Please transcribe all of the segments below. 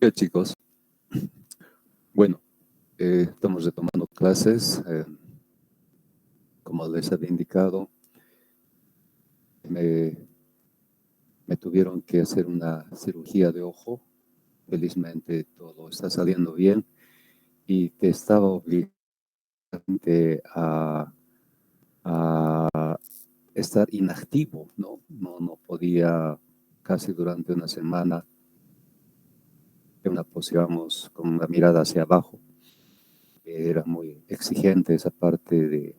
Hola chicos, bueno, estamos retomando clases. Como les había indicado, me, me tuvieron que hacer una cirugía de ojo. Felizmente todo está saliendo bien y que estaba obligado a, a estar inactivo, ¿no? No podía casi durante una semana, una posición con la mirada hacia abajo. Era muy exigente esa parte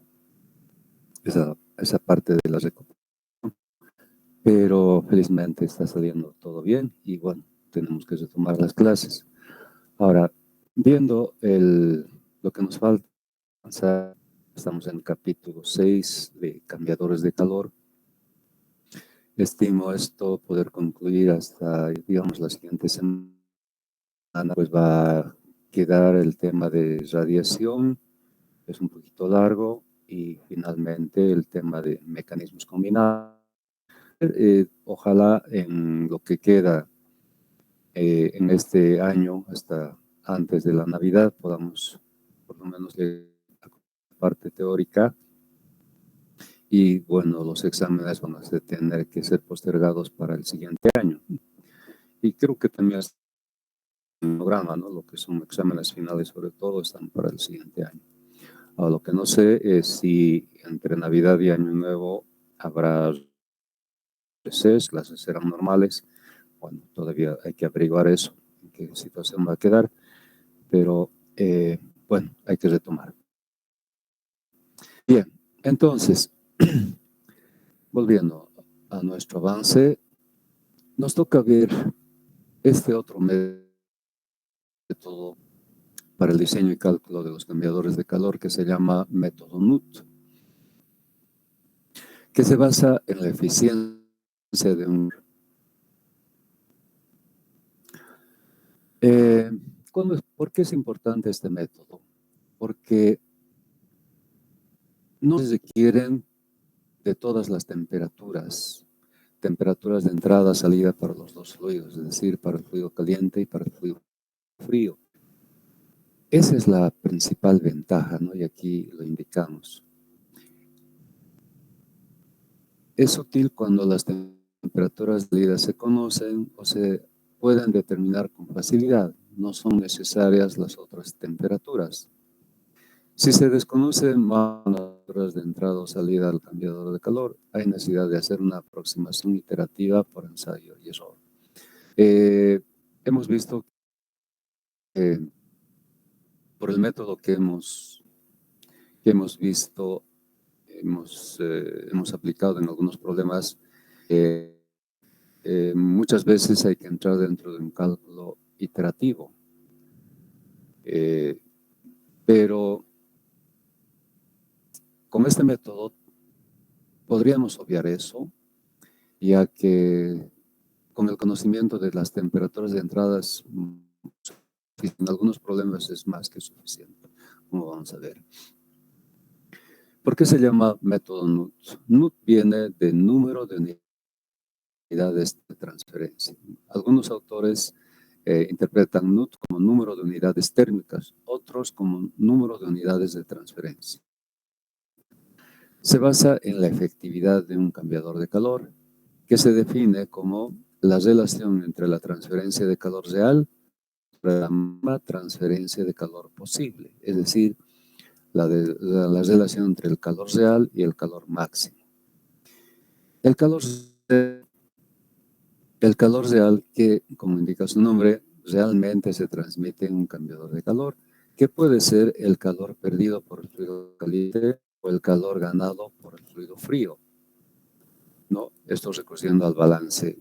esa parte de la recuperación, pero felizmente está saliendo todo bien y bueno, tenemos que retomar las clases. Ahora, viendo lo que nos falta avanzar, estamos en el capítulo 6 de cambiadores de calor. Estimo esto poder concluir hasta, digamos, la siguiente semana, pues va a quedar el tema de radiación, es un poquito largo, y finalmente el tema de mecanismos combinados. Ojalá en lo que queda en este año, hasta antes de la Navidad, podamos por lo menos la parte teórica, y bueno, los exámenes van a tener que ser postergados para el siguiente año. Y creo que también es un programa, ¿no? Lo que son exámenes finales, sobre todo, están para el siguiente año. Ahora, lo que no sé es si entre Navidad y Año Nuevo habrá clases serán normales. Bueno, todavía hay que averiguar eso, en qué situación va a quedar, pero bueno, hay que retomar. Bien, entonces, volviendo a nuestro avance, nos toca ver este otro método para el diseño y cálculo de los cambiadores de calor que se llama método NUT, que se basa en la eficiencia de un... ¿Por qué es importante este método? Porque no se requieren de todas las temperaturas de entrada, salida para los dos fluidos, es decir, para el fluido caliente y para el fluido frío. Esa es la principal ventaja, ¿no? Y aquí lo indicamos. Es útil cuando las temperaturas de salida se conocen o se pueden determinar con facilidad. No son necesarias las otras temperaturas. Si se desconocen más temperaturas de entrada o salida al cambiador de calor, hay necesidad de hacer una aproximación iterativa por ensayo y error. Hemos visto que por el método que hemos visto, hemos aplicado en algunos problemas, muchas veces hay que entrar dentro de un cálculo iterativo. Pero con este método podríamos obviar eso, ya que con el conocimiento de las temperaturas de entradas, en algunos problemas es más que suficiente, como vamos a ver. ¿Por qué se llama método NUT? NUT viene de número de unidades de transferencia. Algunos autores interpretan NUT como número de unidades térmicas, otros como número de unidades de transferencia. Se basa en la efectividad de un cambiador de calor, que se define como la relación entre la transferencia de calor real y la máxima transferencia de calor posible, es decir, la relación entre el calor real y el calor máximo. El calor real, que, como indica su nombre, realmente se transmite en un cambiador de calor, que puede ser el calor perdido por el fluido caliente o el calor ganado por el fluido frío, ¿no? Esto recurriendo al balance.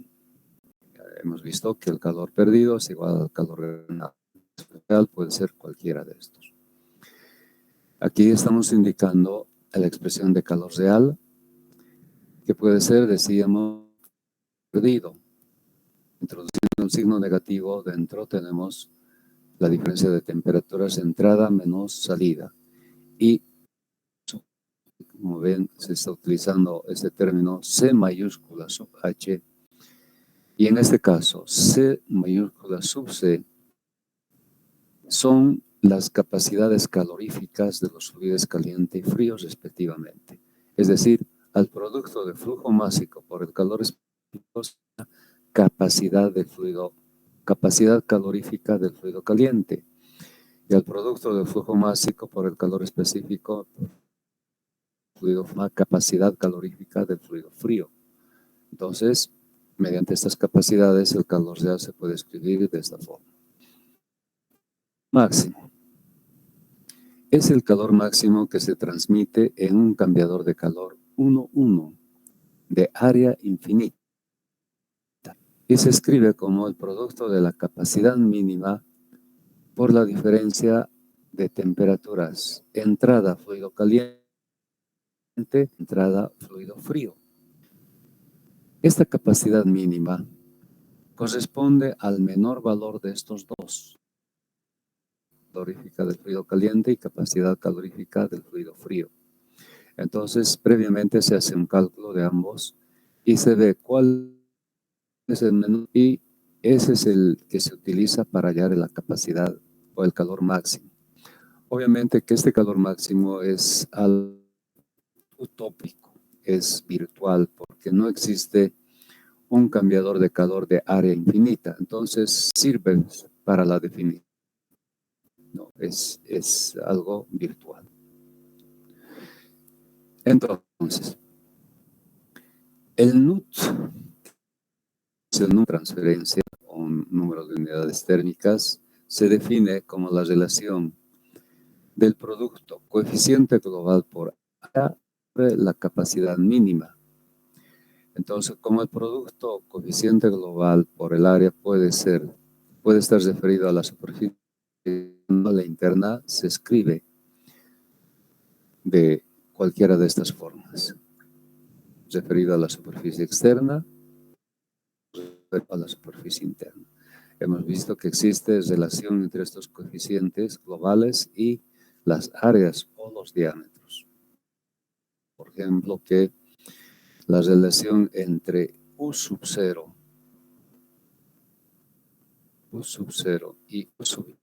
Hemos visto que el calor perdido es igual al calor ganado. Real puede ser cualquiera de estos. Aquí estamos indicando la expresión de calor real, que puede ser, decíamos, perdido. Introduciendo un signo negativo, dentro tenemos la diferencia de temperaturas de entrada menos salida. Y, como ven, se está utilizando este término C mayúscula sub H. Y en este caso, C mayúscula sub C son las capacidades caloríficas de los fluidos caliente y frío respectivamente. Es decir, al producto de flujo másico por el calor específico, capacidad calorífica del fluido caliente, y al producto de flujo másico por el calor específico, capacidad calorífica del fluido frío. Entonces, mediante estas capacidades, el calor real se puede escribir de esta forma. Máximo. Es el calor máximo que se transmite en un cambiador de calor 1,1 de área infinita y se escribe como el producto de la capacidad mínima por la diferencia de temperaturas. Entrada fluido caliente, entrada fluido frío. Esta capacidad mínima corresponde al menor valor de estos dos, calorífica del fluido caliente y capacidad calorífica del fluido frío. Entonces, previamente se hace un cálculo de ambos y se ve cuál es el menor, y ese es el que se utiliza para hallar la capacidad o el calor máximo. Obviamente que este calor máximo es algo utópico, es virtual, porque no existe un cambiador de calor de área infinita. Entonces, sirve para la definición. No, es algo virtual. Entonces, el NUT es el número de transferencia o un número de unidades térmicas, se define como la relación del producto coeficiente global por área sobre la capacidad mínima. Entonces, como el producto coeficiente global por el área puede estar referido a la superficie, la interna se escribe de cualquiera de estas formas. Referido a la superficie externa, a la superficie interna. Hemos visto que existe relación entre estos coeficientes globales y las áreas o los diámetros. Por ejemplo, que la relación entre U sub 0 y U sub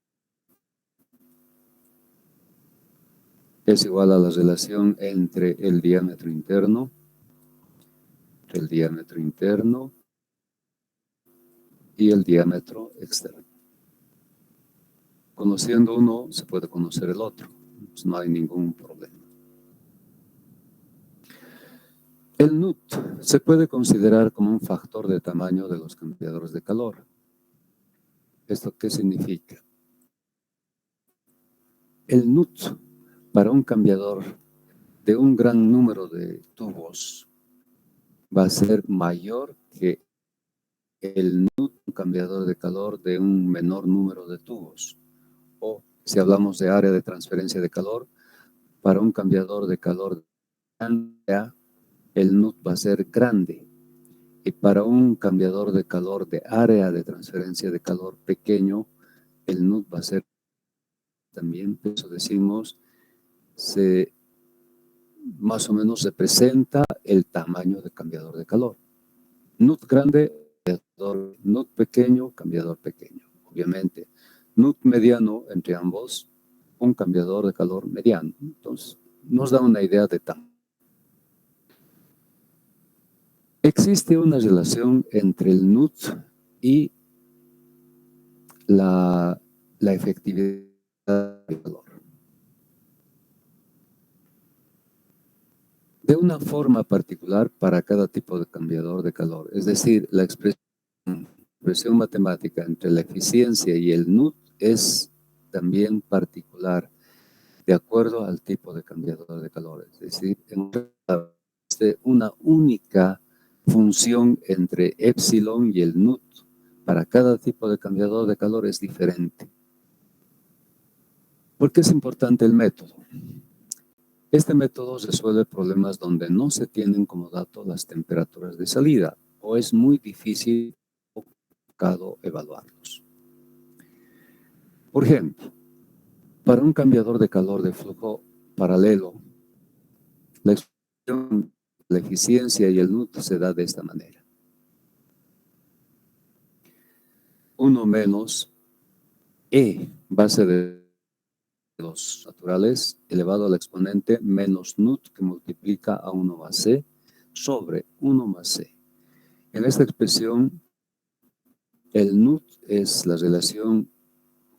es igual a la relación entre el diámetro interno y el diámetro externo. Conociendo uno, se puede conocer el otro. Pues no hay ningún problema. El NUT se puede considerar como un factor de tamaño de los cambiadores de calor. ¿Esto qué significa? El NUT para un cambiador de un gran número de tubos va a ser mayor que el NUT, un cambiador de calor de un menor número de tubos. O si hablamos de área de transferencia de calor, para un cambiador de calor grande, el NUT va a ser grande. Y para un cambiador de calor de área de transferencia de calor pequeño, el NUT va a ser también, por eso decimos, más o menos representa el tamaño de cambiador de calor. NUT grande, NUT pequeño, cambiador pequeño, obviamente. NUT mediano entre ambos, un cambiador de calor mediano. Entonces, nos da una idea de tamaño. Existe una relación entre el NUT y la efectividad del calor. De una forma particular para cada tipo de cambiador de calor. Es decir, la expresión matemática entre la eficiencia y el NUT es también particular de acuerdo al tipo de cambiador de calor. Es decir, existe una única función entre epsilon y el NUT. Para cada tipo de cambiador de calor es diferente. ¿Por qué es importante el método? Este método resuelve problemas donde no se tienen como dato las temperaturas de salida o es muy difícil o complicado evaluarlos. Por ejemplo, para un cambiador de calor de flujo paralelo, la expresión, la eficiencia y el NUT se da de esta manera. 1 menos E base de los naturales elevado al exponente menos nut que multiplica a 1 más c sobre 1 más c. En esta expresión, el nut es la relación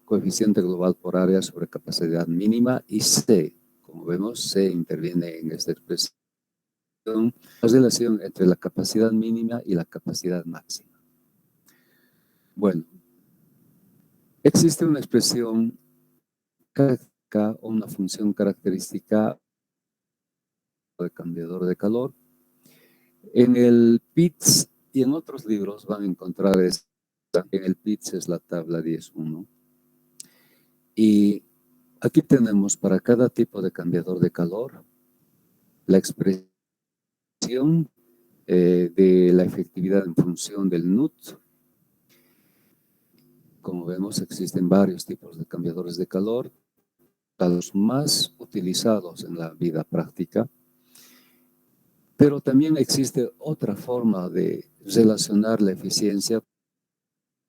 coeficiente global por área sobre capacidad mínima y c, como vemos, c interviene en esta expresión, la relación entre la capacidad mínima y la capacidad máxima. Bueno, existe una expresión característica o una función característica de cambiador de calor. En el PITS y en otros libros van a encontrar esta. En el PITS es la tabla 10.1. Y aquí tenemos para cada tipo de cambiador de calor la expresión de la efectividad en función del NUT. Como vemos, existen varios tipos de cambiadores de calor, los más utilizados en la vida práctica. Pero también existe otra forma de relacionar la eficiencia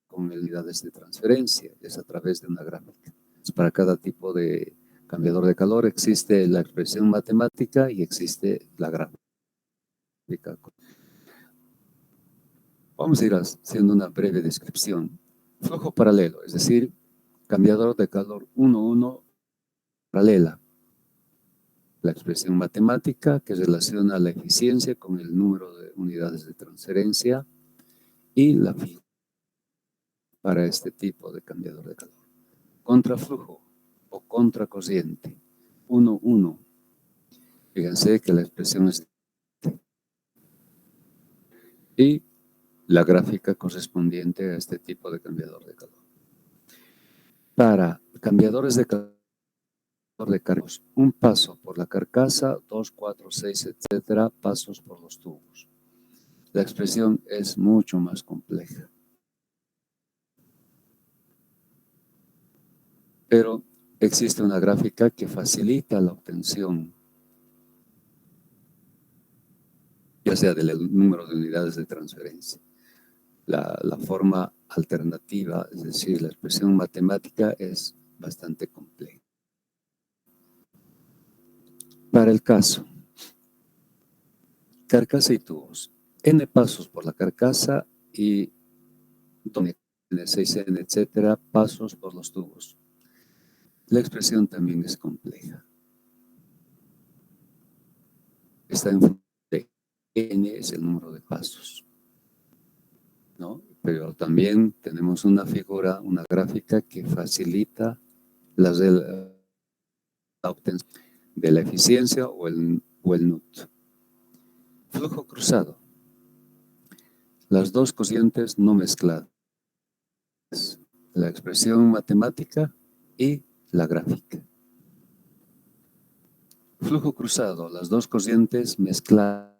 con unidades de transferencia, es a través de una gráfica. Para cada tipo de cambiador de calor existe la expresión matemática y existe la gráfica. Vamos a ir haciendo una breve descripción. Flujo paralelo, es decir, cambiador de calor 1,1 paralela. La expresión matemática que relaciona la eficiencia con el número de unidades de transferencia y la figura para este tipo de cambiador de calor. Contraflujo o contracorriente 1,1. Fíjense que la expresión es y la gráfica correspondiente a este tipo de cambiador de calor. Para cambiadores de calor de cargos, un paso por la carcasa, 2, 4, 6, etcétera, pasos por los tubos. La expresión es mucho más compleja. Pero existe una gráfica que facilita la obtención, ya sea del número de unidades de transferencia. La forma alternativa, es decir, la expresión matemática es bastante compleja. Para el caso, carcasa y tubos, n pasos por la carcasa y N6N, etcétera, pasos por los tubos. La expresión también es compleja. Está en función de n es el número de pasos, ¿no? Pero también tenemos una figura, una gráfica que facilita la obtención de la eficiencia o el NUT. Flujo cruzado. Las dos cocientes no mezcladas. La expresión matemática y la gráfica. Flujo cruzado, las dos cocientes mezcladas.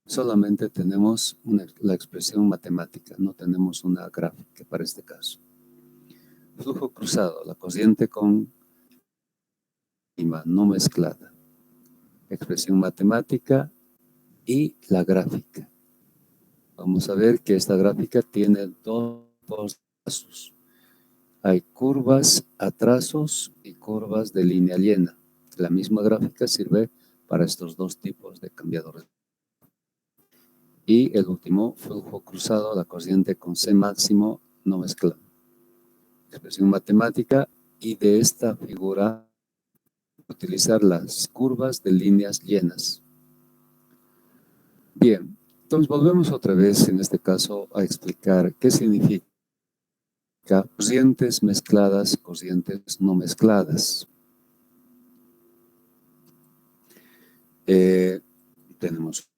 Solamente tenemos la expresión matemática, no tenemos una gráfica para este caso. Flujo cruzado, la cociente con no mezclada. Expresión matemática y la gráfica. Vamos a ver que esta gráfica tiene dos pasos. Hay curvas a trazos y curvas de línea llena. La misma gráfica sirve para estos dos tipos de cambiadores. Y el último, flujo cruzado, la corriente con C máximo no mezclado. Expresión matemática y de esta figura utilizar las curvas de líneas llenas. Bien, entonces volvemos otra vez en este caso a explicar qué significa corrientes mezcladas, corrientes no mezcladas. Tenemos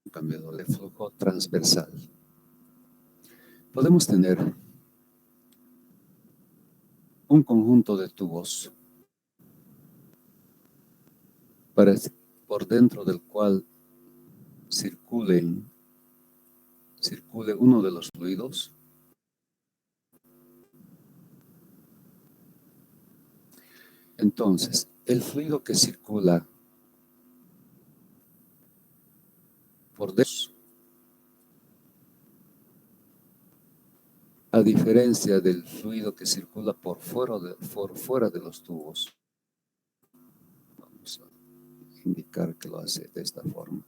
un cambiador de flujo transversal. Podemos tener un conjunto de tubos por dentro del cual circule uno de los fluidos. Entonces, el fluido que circula por dentro, a diferencia del fluido que circula por fuera de los tubos. Vamos a indicar que lo hace de esta forma.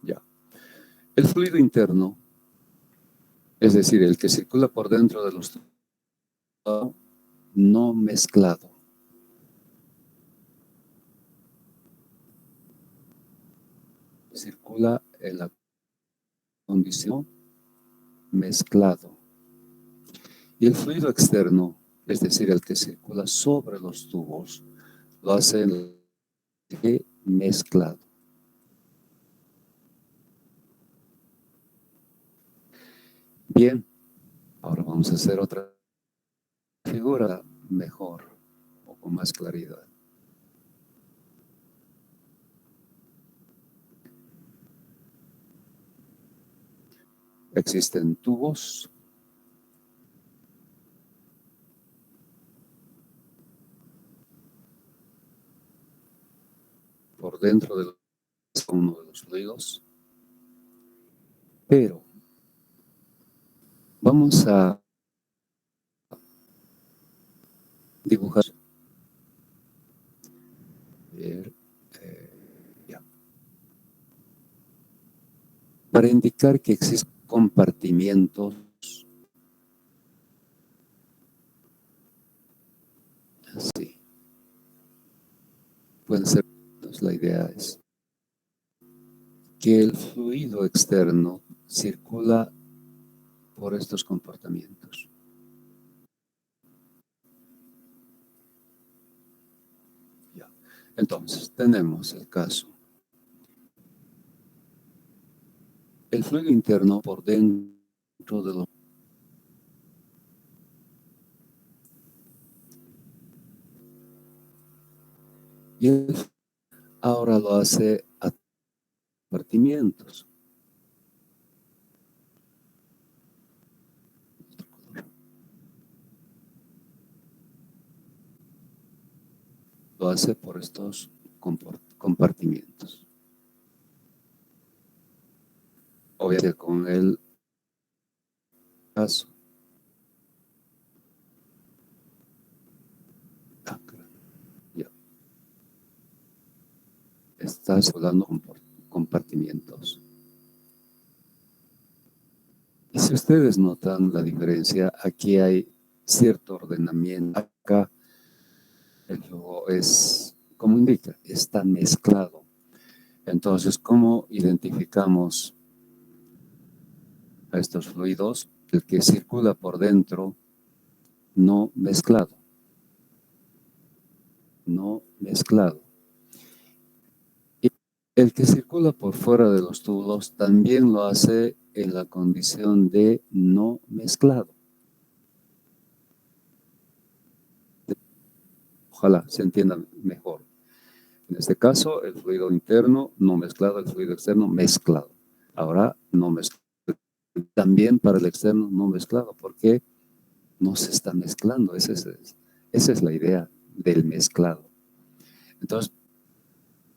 Ya. El fluido interno, es decir, el que circula por dentro de los tubos, no mezclado. Circula en la condición mezclado. Y el fluido externo, es decir, el que circula sobre los tubos, lo hace en el mezclado. Bien, ahora vamos a hacer otra figura mejor o con más claridad. Existen tubos por dentro de uno de los fluidos, pero vamos a dibujar. Ya. Para indicar que existen compartimientos, así, pueden ser. Entonces, la idea es que el fluido externo circula por estos comportamientos. Ya. Entonces, tenemos el caso. El fluido interno por dentro de los... Y él ahora lo hace a compartimientos. Lo hace por estos compartimientos. Obviamente con el caso. Ya. Está circulando compartimientos. Y si ustedes notan la diferencia, aquí hay cierto ordenamiento. Acá el logo es, como indica, está mezclado. Entonces, ¿cómo identificamos a estos fluidos? El que circula por dentro, no mezclado. No mezclado. Y el que circula por fuera de los tubos también lo hace en la condición de no mezclado. Ojalá se entienda mejor. En este caso, el fluido interno no mezclado, el fluido externo mezclado. Ahora, no mezclado. También para el externo no mezclado, porque no se está mezclando. Esa es la idea del mezclado. Entonces,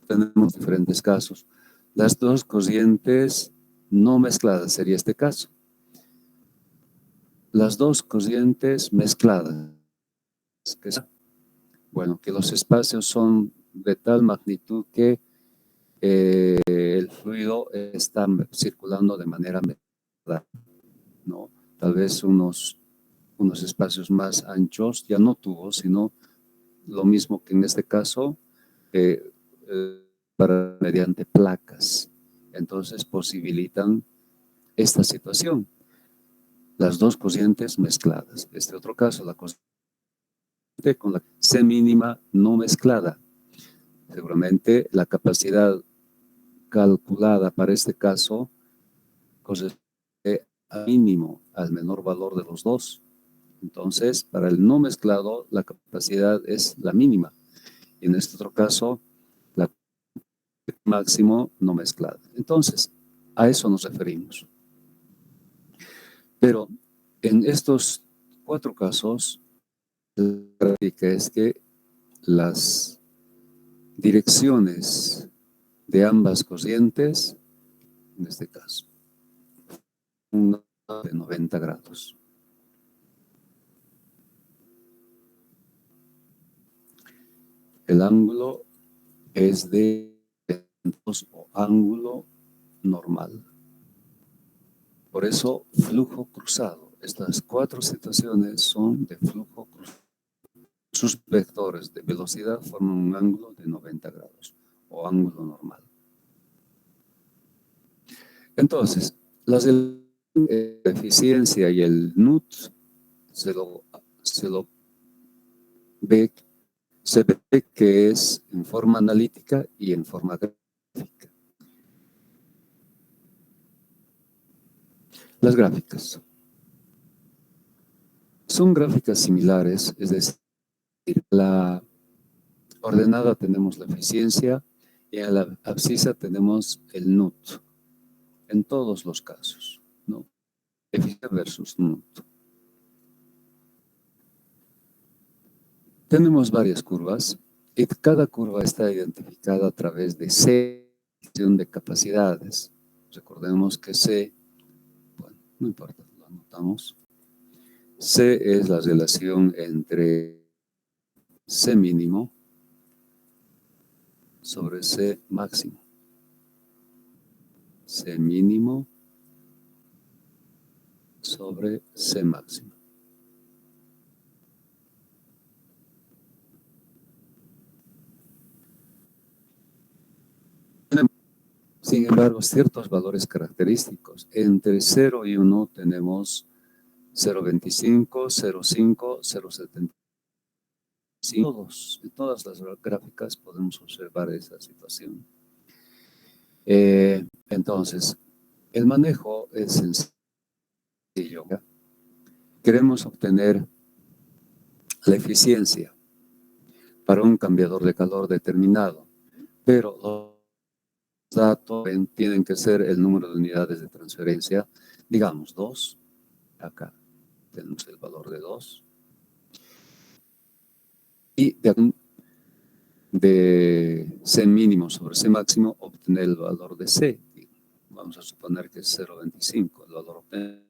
tenemos diferentes casos. Las dos corrientes no mezcladas sería este caso. Las dos corrientes mezcladas. Bueno, que los espacios son de tal magnitud que el fluido está circulando de manera mezclada, ¿no? Tal vez unos espacios más anchos, ya no tubos, sino lo mismo que en este caso, mediante placas. Entonces posibilitan esta situación. Las dos corrientes mezcladas. Este otro caso, la corriente con la C mínima no mezclada. Seguramente la capacidad calculada para este caso corresponde al mínimo, al menor valor de los dos. Entonces, para el no mezclado, la capacidad es la mínima. Y en este otro caso, la máximo no mezclada. Entonces, a eso nos referimos. Pero en estos cuatro casos, la práctica es que las direcciones de ambas corrientes, en este caso, un ángulo de 90 grados. El ángulo es de o ángulo normal. Por eso, flujo cruzado. Estas 4 situaciones son de flujo cruzado. Sus vectores de velocidad forman un ángulo de 90 grados o ángulo normal. Entonces, las de eficiencia y el NUT se ve que es en forma analítica y en forma gráfica. Las gráficas son gráficas similares, es decir, la ordenada tenemos la eficiencia y en la abscisa tenemos el NUT, en todos los casos, ¿no? Eficiencia versus NUT. Tenemos varias curvas y cada curva está identificada a través de C de capacidades. Recordemos que C, bueno, no importa, lo anotamos. C es la relación entre C mínimo sobre C máximo. C mínimo sobre C máximo. Sin embargo, ciertos valores característicos. Entre 0 y 1 tenemos 0.25, 0.5, 0.75. En todas las gráficas podemos observar esa situación. Entonces, el manejo es sencillo. Queremos obtener la eficiencia para un cambiador de calor determinado, pero los datos tienen que ser el número de unidades de transferencia, digamos 2, acá tenemos el valor de 2, y de C mínimo sobre C máximo obtener el valor de C. Vamos a suponer que es 0.25, el valor obtenido.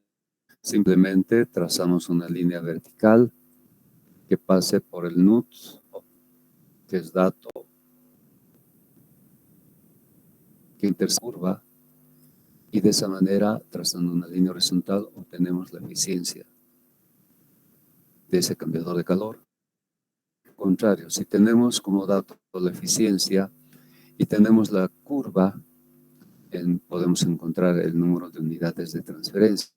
Simplemente trazamos una línea vertical que pase por el NUT, que es dato que intercurva, y de esa manera, trazando una línea horizontal, obtenemos la eficiencia de ese cambiador de calor. Al contrario, si tenemos como dato la eficiencia y tenemos la curva, podemos encontrar el número de unidades de transferencia.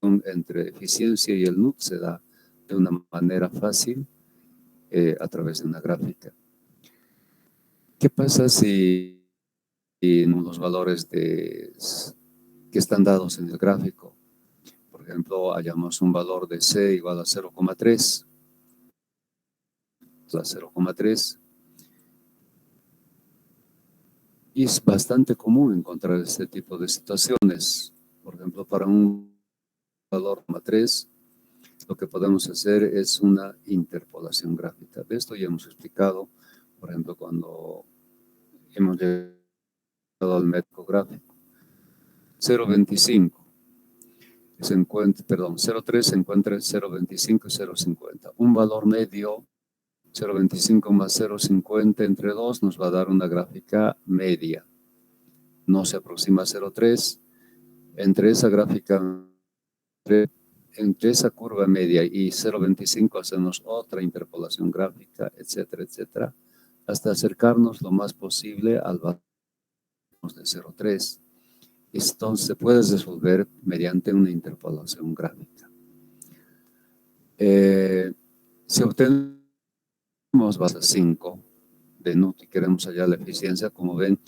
Entre eficiencia y el NUT se da de una manera fácil a través de una gráfica. ¿Qué pasa si los valores que están dados en el gráfico, por ejemplo, hallamos un valor de C igual a 0,3, a 0,3, y es bastante común encontrar este tipo de situaciones. Por ejemplo, para un valor 0,3, lo que podemos hacer es una interpolación gráfica. De esto ya hemos explicado, por ejemplo, cuando hemos llegado al método gráfico. 0.25 se encuentra, perdón, 0.3 se encuentra 0.25 y 0.50. Un valor medio, 0.25 más 0.50 entre 2 nos va a dar una gráfica media. No se aproxima a 0.3. Entre esa gráfica, entre esa curva media y 0.25 hacemos otra interpolación gráfica, etcétera, etcétera, hasta acercarnos lo más posible al valor de 0.3. Esto se puede resolver mediante una interpolación gráfica. Si obtenemos base 5 de NUT y queremos hallar la eficiencia, como ven,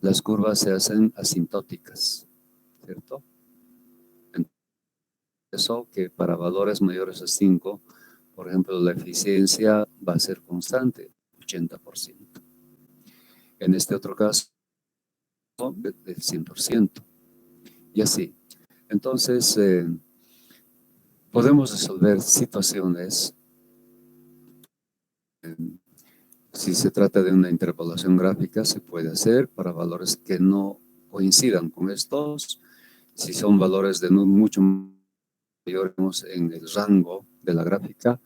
las curvas se hacen asintóticas, ¿cierto? Eso que para valores mayores a 5, por ejemplo, la eficiencia va a ser constante, 80%. En este otro caso, del 100%. Y así. Entonces, podemos resolver situaciones Si se trata de una interpolación gráfica, se puede hacer para valores que no coincidan con estos. Si son valores de mucho mayores en el rango de la gráfica,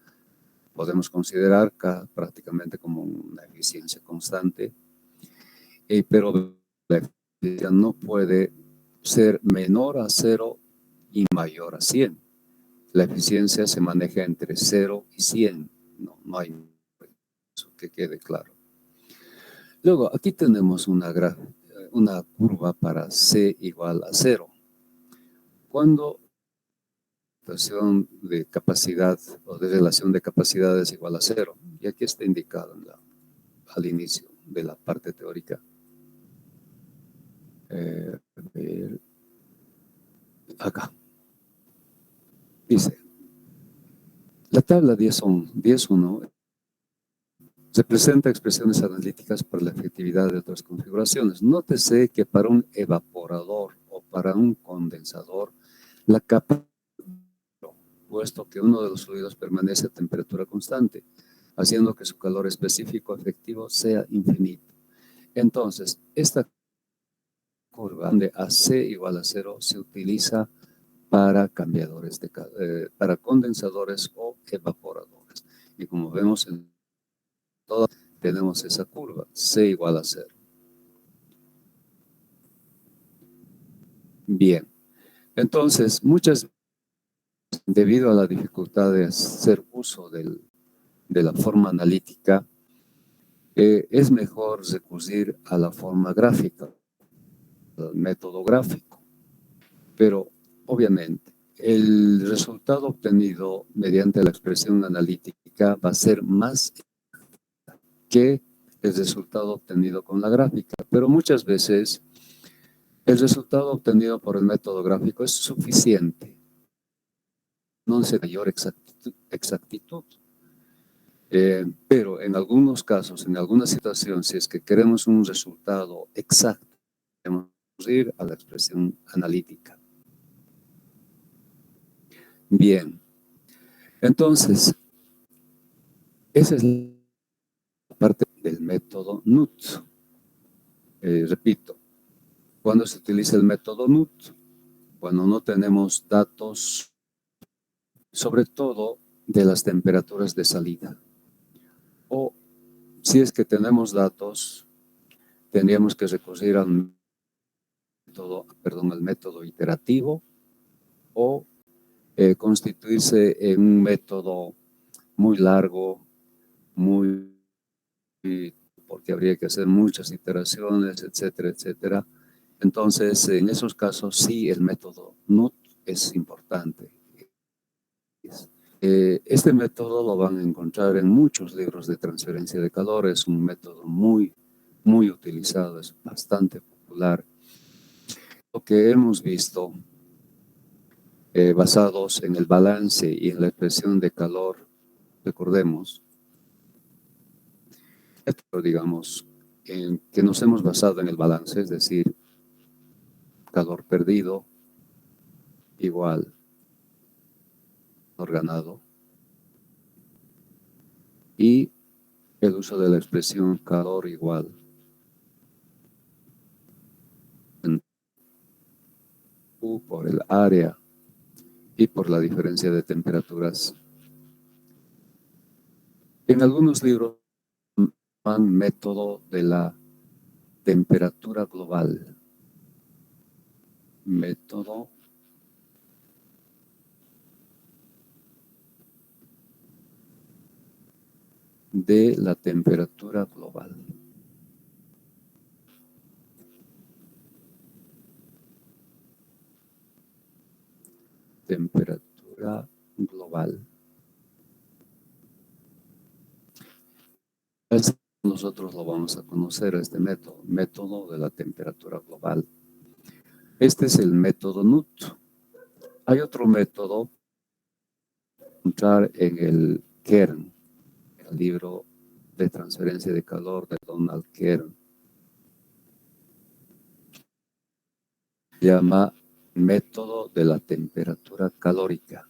podemos considerar prácticamente como una eficiencia constante, pero la eficiencia no puede ser menor a 0 y mayor a 100. La eficiencia se maneja entre 0 y 100. No hay eso, que quede claro. Luego, aquí tenemos una curva para C igual a 0. Cuando la relación de capacidad o de relación de capacidad es igual a 0, y aquí está indicado al inicio de la parte teórica. Acá. Dice, la tabla 10.1 representa expresiones analíticas para la efectividad de otras configuraciones. Nótese que para un evaporador o para un condensador, la capacidad, puesto que uno de los fluidos permanece a temperatura constante, haciendo que su calor específico efectivo sea infinito. Entonces, esta curva donde AC igual a 0 se utiliza para para condensadores o evaporadores. Y como vemos en todo, tenemos esa curva, C igual a 0. Bien, entonces debido a la dificultad de hacer uso de la forma analítica, es mejor recurrir a la forma gráfica, al método gráfico. Pero obviamente el resultado obtenido mediante la expresión analítica va a ser más que el resultado obtenido con la gráfica, pero muchas veces el resultado obtenido por el método gráfico es suficiente, no es de mayor exactitud. Pero en algunos casos, en alguna situación, si es que queremos un resultado exacto, debemos ir a la expresión analítica. Bien, entonces, esa es la parte del método NUT. Repito, ¿cuándo se utiliza el método NUT? Cuando no tenemos datos, sobre todo de las temperaturas de salida. O si es que tenemos datos, tendríamos que recurrir al método iterativo o constituirse en un método muy largo, porque habría que hacer muchas iteraciones, etcétera, etcétera. Entonces, en esos casos sí el método NUT es importante. Este método lo van a encontrar en muchos libros de transferencia de calor, es un método muy, muy utilizado, es bastante popular. Lo que hemos visto, basados en el balance y en la expresión de calor, recordemos, digamos, en que nos hemos basado en el balance, es decir, calor perdido igual calor ganado, y el uso de la expresión calor igual U por el área y por la diferencia de temperaturas. En algunos libros llaman método de la temperatura global. Método de la temperatura global. Temperatura global. Nosotros lo vamos a conocer, este método de la temperatura global. Este es el método NUT. Hay otro método, encontrar en el Kern, el libro de transferencia de calor de Donald Kern. Se llama método de la temperatura calórica.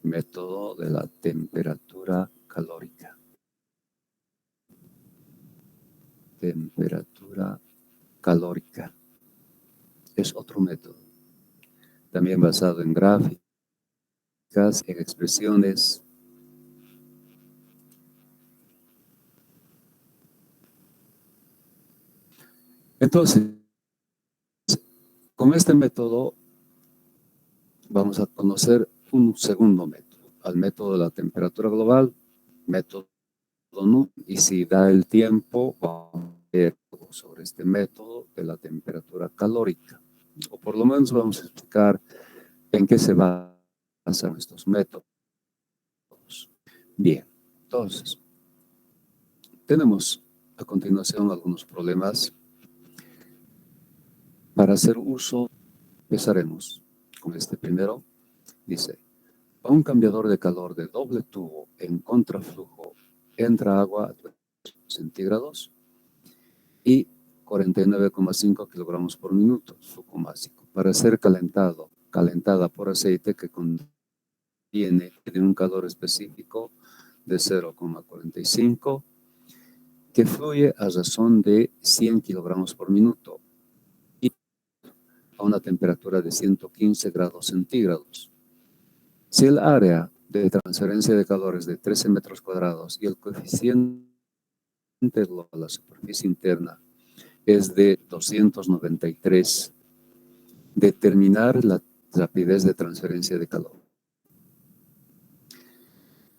Método de la temperatura calórica. temperatura calórica. Es otro método, también basado en gráficas, en expresiones. Entonces, con este método vamos a conocer un segundo método, al método de la temperatura global, método NUT, y si da el tiempo, vamos a ver sobre este método de la temperatura calórica, o por lo menos vamos a explicar en qué se basan estos métodos. Bien, entonces, tenemos a continuación algunos problemas. Para hacer uso, empezaremos con este primero. Dice, a un cambiador de calor de doble tubo en contraflujo entra agua a 2 centígrados y 49,5 kilogramos por minuto, flujo máximo, para ser calentada por aceite que tiene un calor específico de 0,45, que fluye a razón de 100 kilogramos por minuto y a una temperatura de 115 grados centígrados. Si el área de transferencia de calor es de 13 metros cuadrados y el coeficiente de la superficie interna es de 293, determinar la rapidez de transferencia de calor.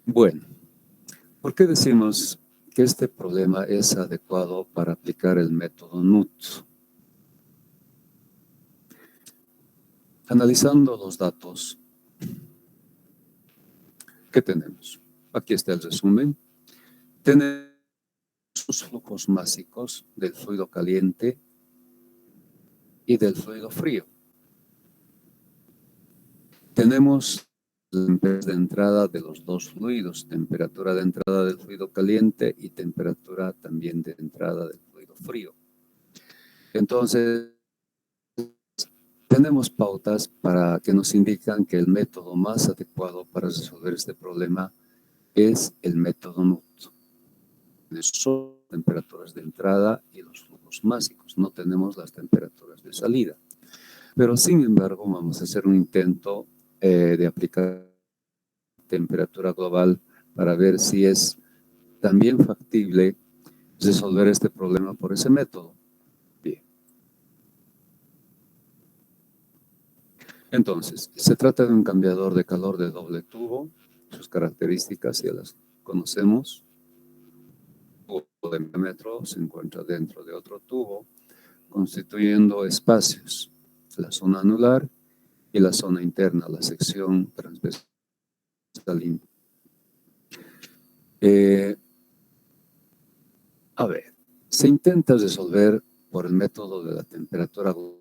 Bueno, ¿por qué decimos que este problema es adecuado para aplicar el método NUT? Analizando los datos que tenemos. Aquí está el resumen. Tenemos los flujos máxicos del fluido caliente y del fluido frío. Tenemos la temperatura de entrada de los dos fluidos, temperatura de entrada del fluido caliente y temperatura también de entrada del fluido frío. Entonces, tenemos pautas para que nos indican que el método más adecuado para resolver este problema es el método NUT. Son temperaturas de entrada y los flujos máxicos, no tenemos las temperaturas de salida. Pero sin embargo, vamos a hacer un intento de aplicar temperatura global para ver si es también factible resolver este problema por ese método. Bien. Entonces, se trata de un cambiador de calor de doble tubo. Sus características ya las conocemos. Un tubo de metro se encuentra dentro de otro tubo, constituyendo espacios, la zona anular y la zona interna, la sección transversal. A ver, se intenta resolver por el método de la temperatura global.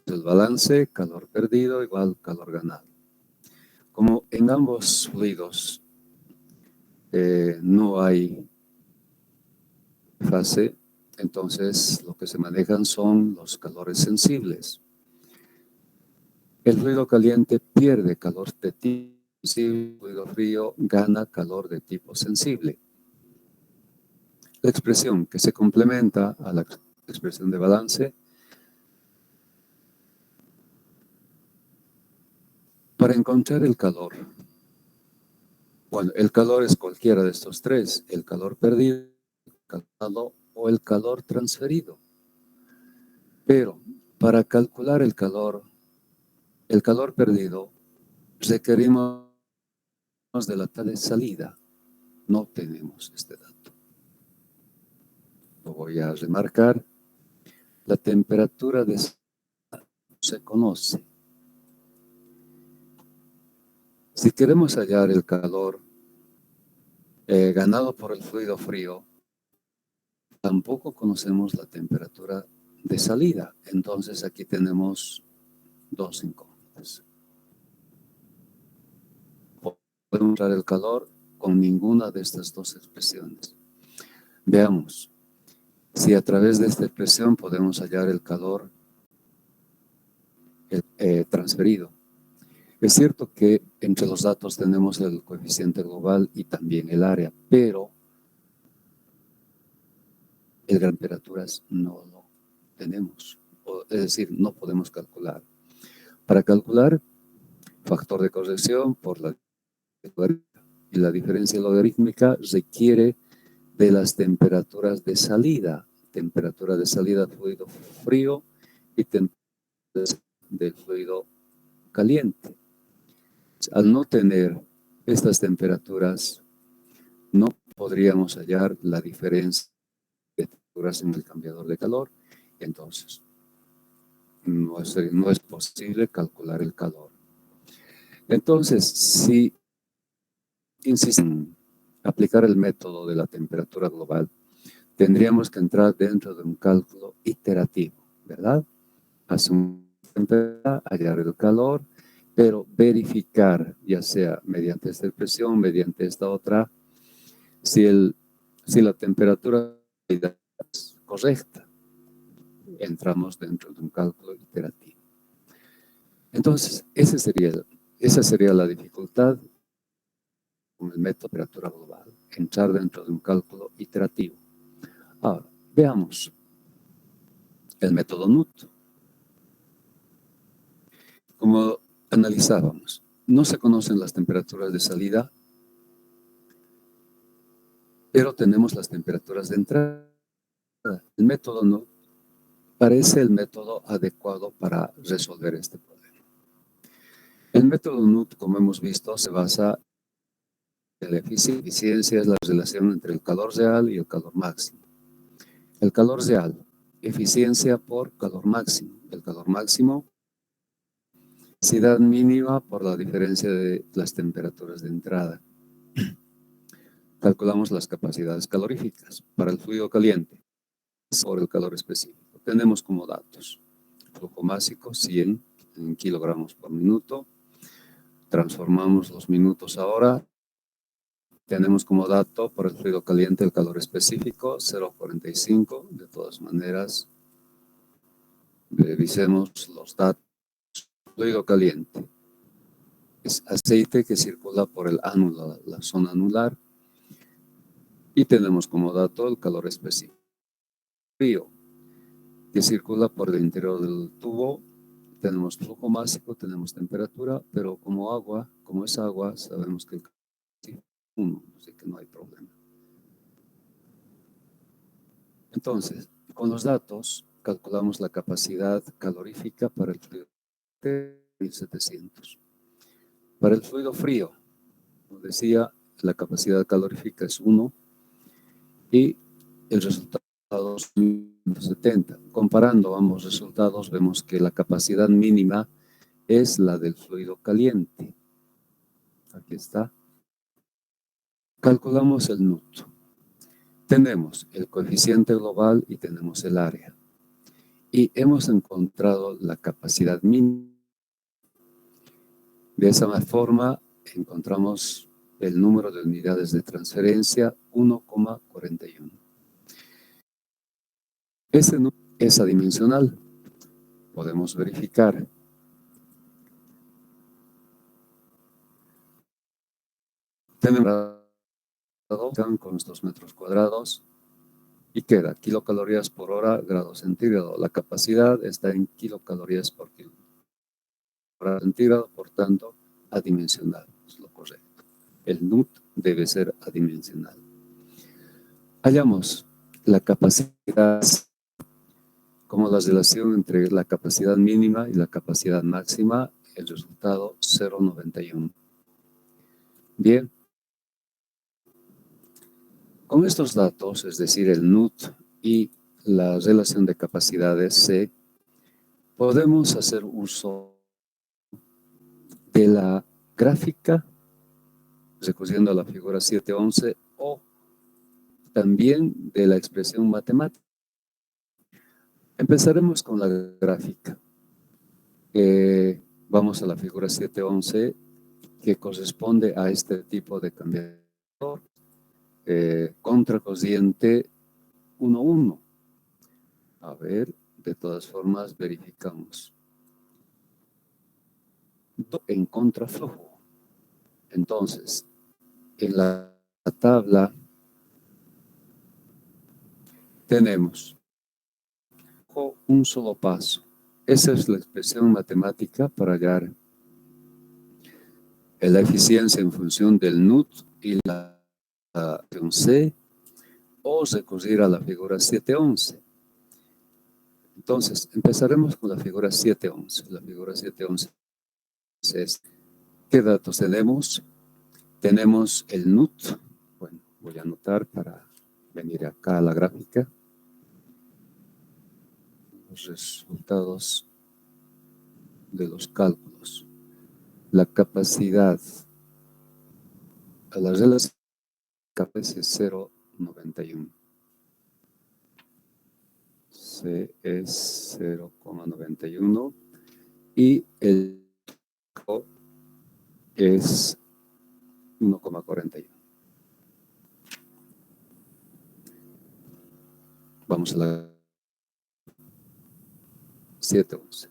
El balance, calor perdido igual calor ganado. Como en ambos fluidos no hay fase, entonces lo que se manejan son los calores sensibles. El fluido caliente pierde calor de tipo sensible, el fluido frío gana calor de tipo sensible. La expresión que se complementa a la expresión de balance para encontrar el calor. Bueno, el calor es cualquiera de estos tres, el calor perdido, el calor o el calor transferido. Pero para calcular el calor perdido, requerimos de la tasa de salida. No tenemos este dato. Lo voy a remarcar. La temperatura de salida se conoce. Si queremos hallar el calor ganado por el fluido frío, tampoco conocemos la temperatura de salida. Entonces aquí tenemos dos incógnitas. Podemos hallar el calor con ninguna de estas dos expresiones. Veamos si a través de esta expresión podemos hallar el calor transferido. Es cierto que entre los datos tenemos el coeficiente global y también el área, pero el de temperaturas no lo tenemos, es decir, no podemos calcular. Para calcular factor de corrección por la y la diferencia logarítmica requiere de las temperaturas de salida, temperatura de salida del fluido frío y temperatura del fluido caliente. Al no tener estas temperaturas, no podríamos hallar la diferencia de temperaturas en el cambiador de calor. Entonces, no es posible calcular el calor. Entonces, si insisten en aplicar el método de la temperatura global, tendríamos que entrar dentro de un cálculo iterativo, ¿verdad? Asumir hallar el calor, pero verificar, ya sea mediante esta expresión, mediante esta otra, si la temperatura es correcta. Entramos dentro de un cálculo iterativo. Entonces, esa sería la dificultad con el método de temperatura global, entrar dentro de un cálculo iterativo. Ahora, veamos el método NUT. Como analizábamos, no se conocen las temperaturas de salida, pero tenemos las temperaturas de entrada. El método NUT parece el método adecuado para resolver este problema. El método NUT, como hemos visto, se basa en la eficiencia, es la relación entre el calor real y el calor máximo. El calor real, eficiencia por calor máximo. El calor máximo, densidad mínima por la diferencia de las temperaturas de entrada. Calculamos las capacidades caloríficas para el fluido caliente sobre el calor específico. Tenemos como datos flujo másico 100 en kilogramos por minuto. Transformamos los minutos ahora. Tenemos como dato para el fluido caliente el calor específico 0,45. De todas maneras, revisemos los datos. Fluido caliente es aceite que circula por el ánulo, la zona anular. Y tenemos como dato el calor específico. Frío, que circula por el interior del tubo. Tenemos flujo másico, tenemos temperatura, pero como es agua, sabemos que el calor es 1, así que no hay problema. Entonces, con los datos, calculamos la capacidad calorífica para el fluido de 1700. Para el fluido frío, como decía, la capacidad calorífica es 1 y el resultado es 170. Comparando ambos resultados, vemos que la capacidad mínima es la del fluido caliente. Aquí está. Calculamos el NUT. Tenemos el coeficiente global y tenemos el área. Y hemos encontrado la capacidad mínima. De esa forma, encontramos el número de unidades de transferencia 1,41. Ese número es adimensional. Podemos verificar. Tenemos con estos metros cuadrados y queda kilocalorías por hora, grado centígrado. La capacidad está en kilocalorías por grado centígrado, por tanto, adimensional es lo correcto. El NUT debe ser adimensional. Hallamos la capacidad como la relación entre la capacidad mínima y la capacidad máxima, el resultado 0,91. Bien. Con estos datos, es decir, el NUT y la relación de capacidades C, podemos hacer uso de la gráfica, recurriendo a la figura 711, o también de la expresión matemática. Empezaremos con la gráfica. Vamos a la figura 711, que corresponde a este tipo de cambiador. Contracorriente 1,1. A ver, de todas formas, verificamos. En contraflujo. Entonces, en la tabla tenemos un solo paso. Esa es la expresión matemática para hallar la eficiencia en función del NUT y la función C, o recurrir a la figura 711. Entonces, empezaremos con la figura 711. La figura 711 es, ¿qué datos tenemos? Tenemos el NUT. Bueno, voy a anotar para venir acá a la gráfica. Los resultados de los cálculos. La capacidad a las relaciones es 0,91. C es 0,91 y el O es 1,41. Vamos a la 711.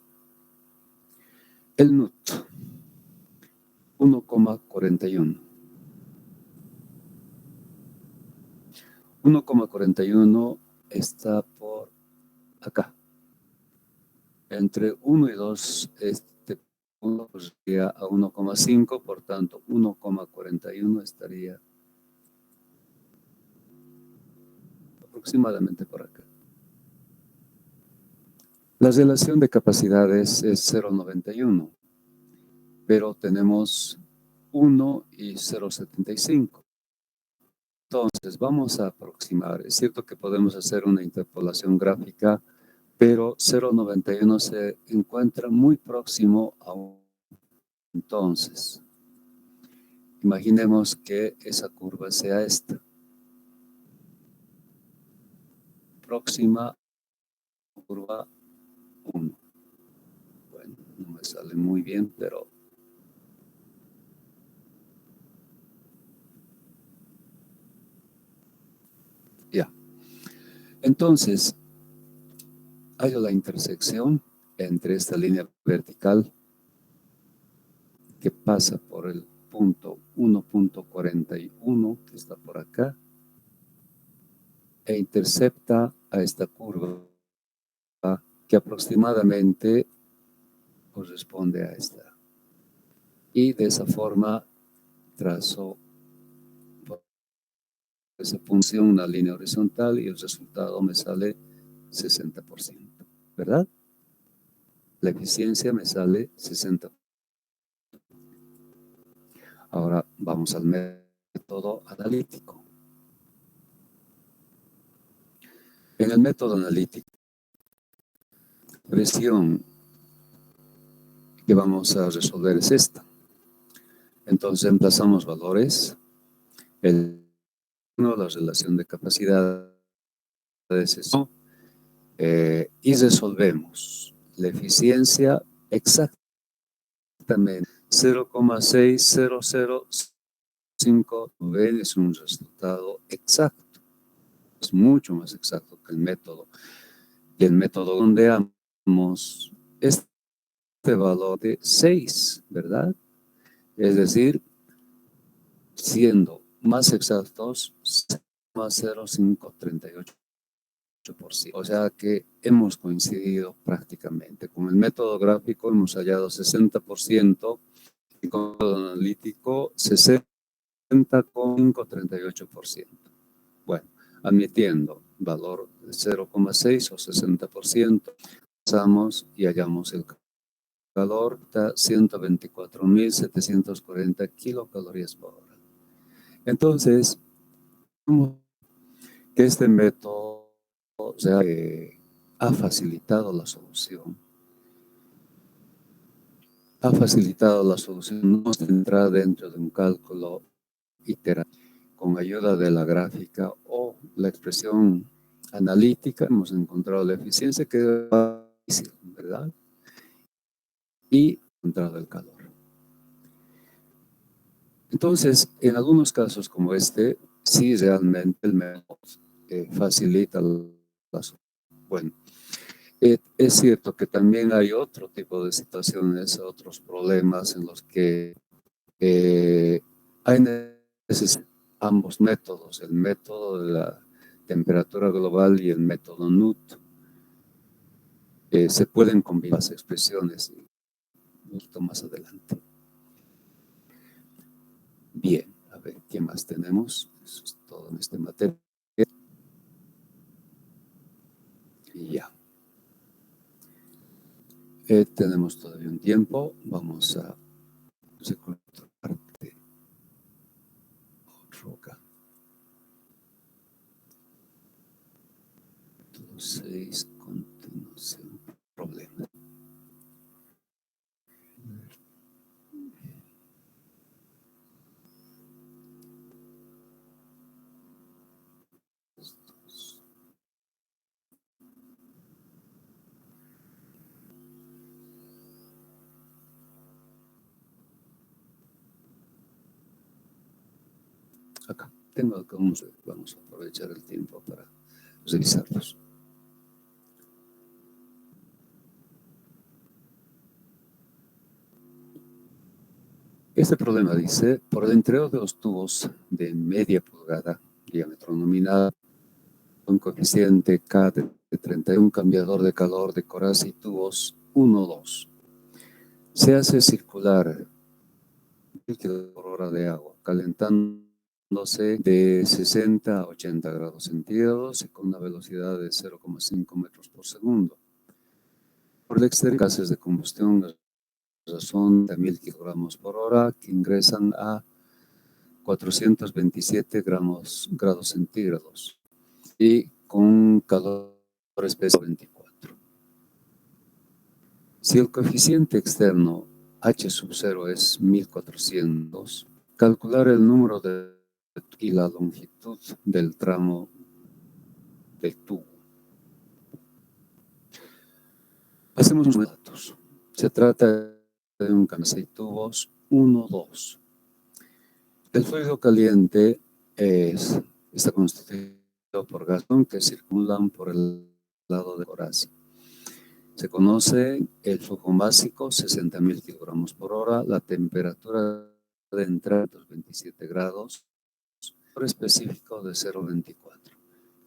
El NUT, 1,41. 1,41 está por acá. Entre 1 y 2, este punto sería a 1,5, por tanto 1,41 estaría aproximadamente por acá. La relación de capacidades es 0,91, pero tenemos 1 y 0,75. Entonces vamos a aproximar. Es cierto que podemos hacer una interpolación gráfica, pero 0,91 se encuentra muy próximo a 1. Entonces, imaginemos que esa curva sea esta. Próxima a curva 1. Bueno, no me sale muy bien, pero ya. Entonces, hay la intersección entre esta línea vertical que pasa por el punto 1,41, que está por acá, e intercepta a esta curva que aproximadamente corresponde a esta. Y de esa forma trazo por esa función una línea horizontal y el resultado me sale 60%, ¿verdad? La eficiencia me sale 60%. Ahora vamos al método analítico. En el método analítico, la expresión que vamos a resolver es esta. Entonces emplazamos valores, la relación de capacidades es eso, y resolvemos la eficiencia exactamente 0,6005 es un resultado exacto, es mucho más exacto que el método. Y el método donde damos este valor de 6, ¿verdad? Es decir, siendo más exactos, más 0,0538%. O sea que hemos coincidido prácticamente. Con el método gráfico hemos hallado 60% y con el método analítico 60,538%. Bueno, admitiendo valor de 0,6 o 60%, pasamos y hallamos el calor de 124.740 kilocalorías por hora. Entonces, que este método ha facilitado la solución. Ha facilitado la solución, no entrar dentro de un cálculo iterativo. Con ayuda de la gráfica o la expresión analítica hemos encontrado la eficiencia, que es fácil, ¿verdad? Y encontrado el calor. Entonces, en algunos casos como este, sí realmente el método facilita la solución. Bueno, es cierto que también hay otro tipo de situaciones, otros problemas en los que hay necesidad ambos métodos, el método temperatura global y el método NUT. Se pueden combinar las expresiones un poquito más adelante. Bien, a ver, ¿qué más tenemos? Eso es todo en este material. Y ya. Tenemos todavía un tiempo. Vamos a otra parte. Otro acá. 6, continuación, problema. Acá tengo algunos, vamos a aprovechar el tiempo para revisarlos. Este problema dice, por el interior de los tubos de media pulgada, diámetro nominal, un coeficiente K de 31, cambiador de calor de coraza y tubos 1,2. Se hace circular líquido por hora de agua, calentándose de 60 a 80 grados centígrados y con una velocidad de 0,5 metros por segundo. Por el exterior, gases de combustión son de 1000 kilogramos por hora que ingresan a 427 grados centígrados y con calor especial 24. Si el coeficiente externo H sub 0 es 1400, calcular el número y la longitud del tramo del tubo. Hacemos unos datos. Se trata de un canal de tubos 1,2. El fluido caliente está constituido por gases que circulan por el lado de coraza. Se conoce el flujo básico, 60.000 kilogramos por hora, la temperatura de entrada, 27 grados, por específico de 0,24.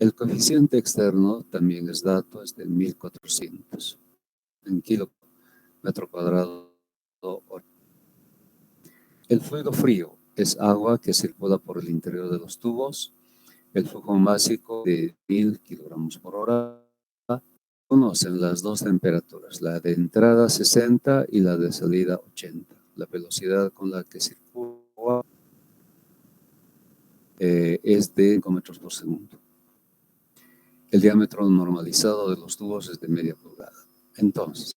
El coeficiente externo también es dato, es de 1400 en kilómetro cuadrado. El fluido frío es agua que circula por el interior de los tubos. El flujo básico de 1000 kilogramos por hora. Conocen las dos temperaturas, la de entrada 60 y la de salida 80. La velocidad con la que circula es de 5 metros por segundo. El diámetro normalizado de los tubos es de media pulgada. Entonces,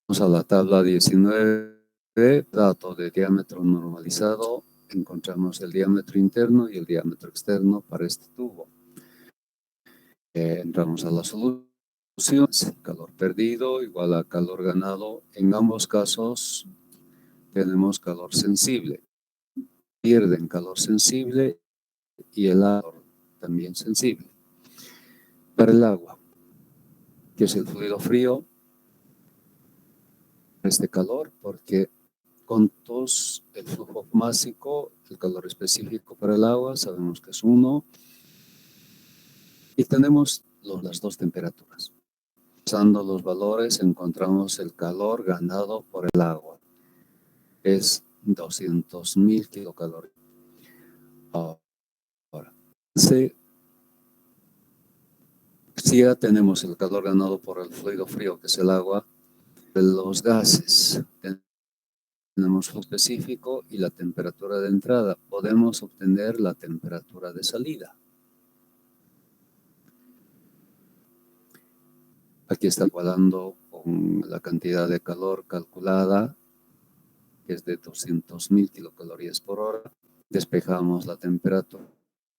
vamos a la tabla 19, dato de diámetro normalizado. Encontramos el diámetro interno y el diámetro externo para este tubo. Entramos a la solución. Calor perdido igual a calor ganado. En ambos casos tenemos calor sensible. Pierden calor sensible y el agua también sensible. Para el agua, que es el fluido frío, este calor, porque con todos el flujo másico, el calor específico para el agua, sabemos que es 1. Y tenemos las dos temperaturas. Usando los valores, encontramos el calor ganado por el agua. Es 200.000 kilocalorías. Ahora, si ya tenemos el calor ganado por el fluido frío, que es el agua, los gases, tenemos flujo específico y la temperatura de entrada. Podemos obtener la temperatura de salida. Aquí está igualando con la cantidad de calor calculada, que es de 200.000 kilocalorías por hora. Despejamos la temperatura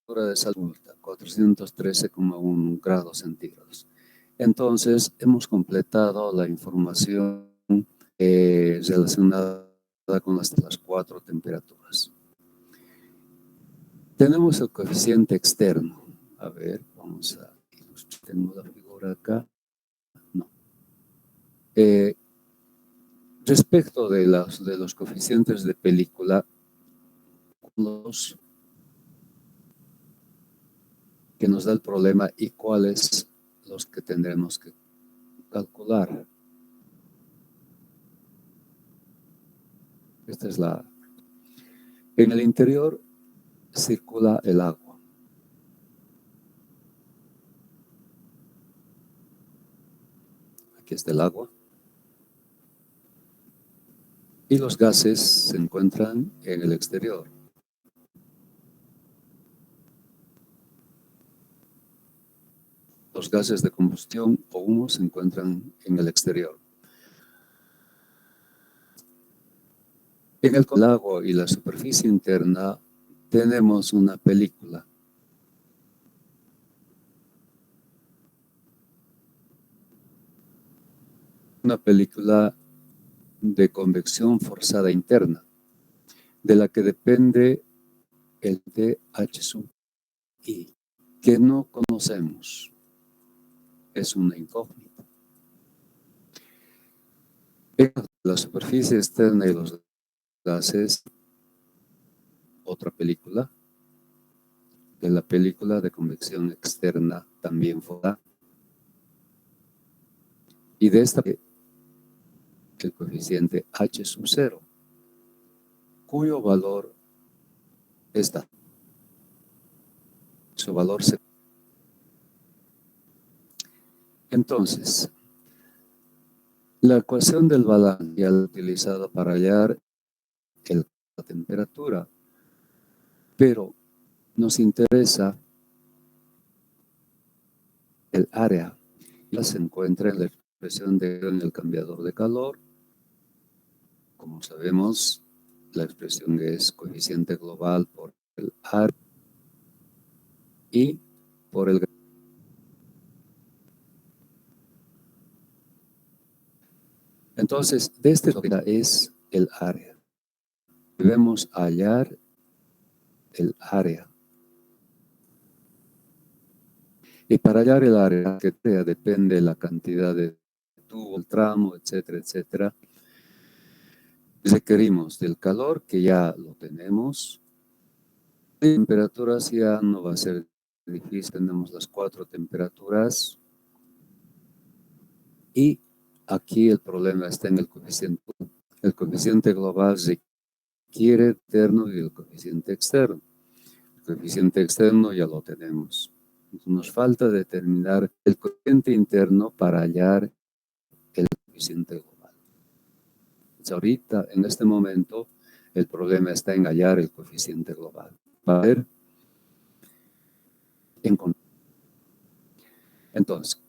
de salida, 413,1 grados centígrados. Entonces, hemos completado la información relacionada con las 4 temperaturas. Tenemos el coeficiente externo. A ver, vamos a... Tengo la figura acá. No. Respecto de los coeficientes de película, que nos da el problema y cuáles los que tendremos que calcular. Esta es la... En el interior circula el agua. Aquí está el agua. Y los gases se encuentran en el exterior. Los gases de combustión o humo se encuentran en el exterior. En el agua y la superficie interna tenemos una película. Una película de convección forzada interna, de la que depende el DH sub I, que no conocemos. Es una incógnita. En la superficie externa y los gases, otra película, de la película de convección externa también forzada. Y de esta el coeficiente H sub 0, cuyo valor está. Su valor se... Entonces, la ecuación del balance ya la utilizada para hallar la temperatura, pero nos interesa el área. Ya se encuentra en la expresión en el cambiador de calor. Como sabemos, la expresión es coeficiente global por el área y por el... Entonces, de este es el área. Debemos hallar el área. Y para hallar el área, que depende de la cantidad de tubo, el tramo, etcétera, etcétera, requerimos del calor, que ya lo tenemos. De temperaturas ya no va a ser difícil, tenemos las 4 temperaturas. Y aquí el problema está en el coeficiente. El coeficiente global requiere interno y el coeficiente externo. El coeficiente externo ya lo tenemos. Entonces nos falta determinar el coeficiente interno para hallar el coeficiente global. Entonces ahorita, en este momento, el problema está en hallar el coeficiente global. Para ver, entonces,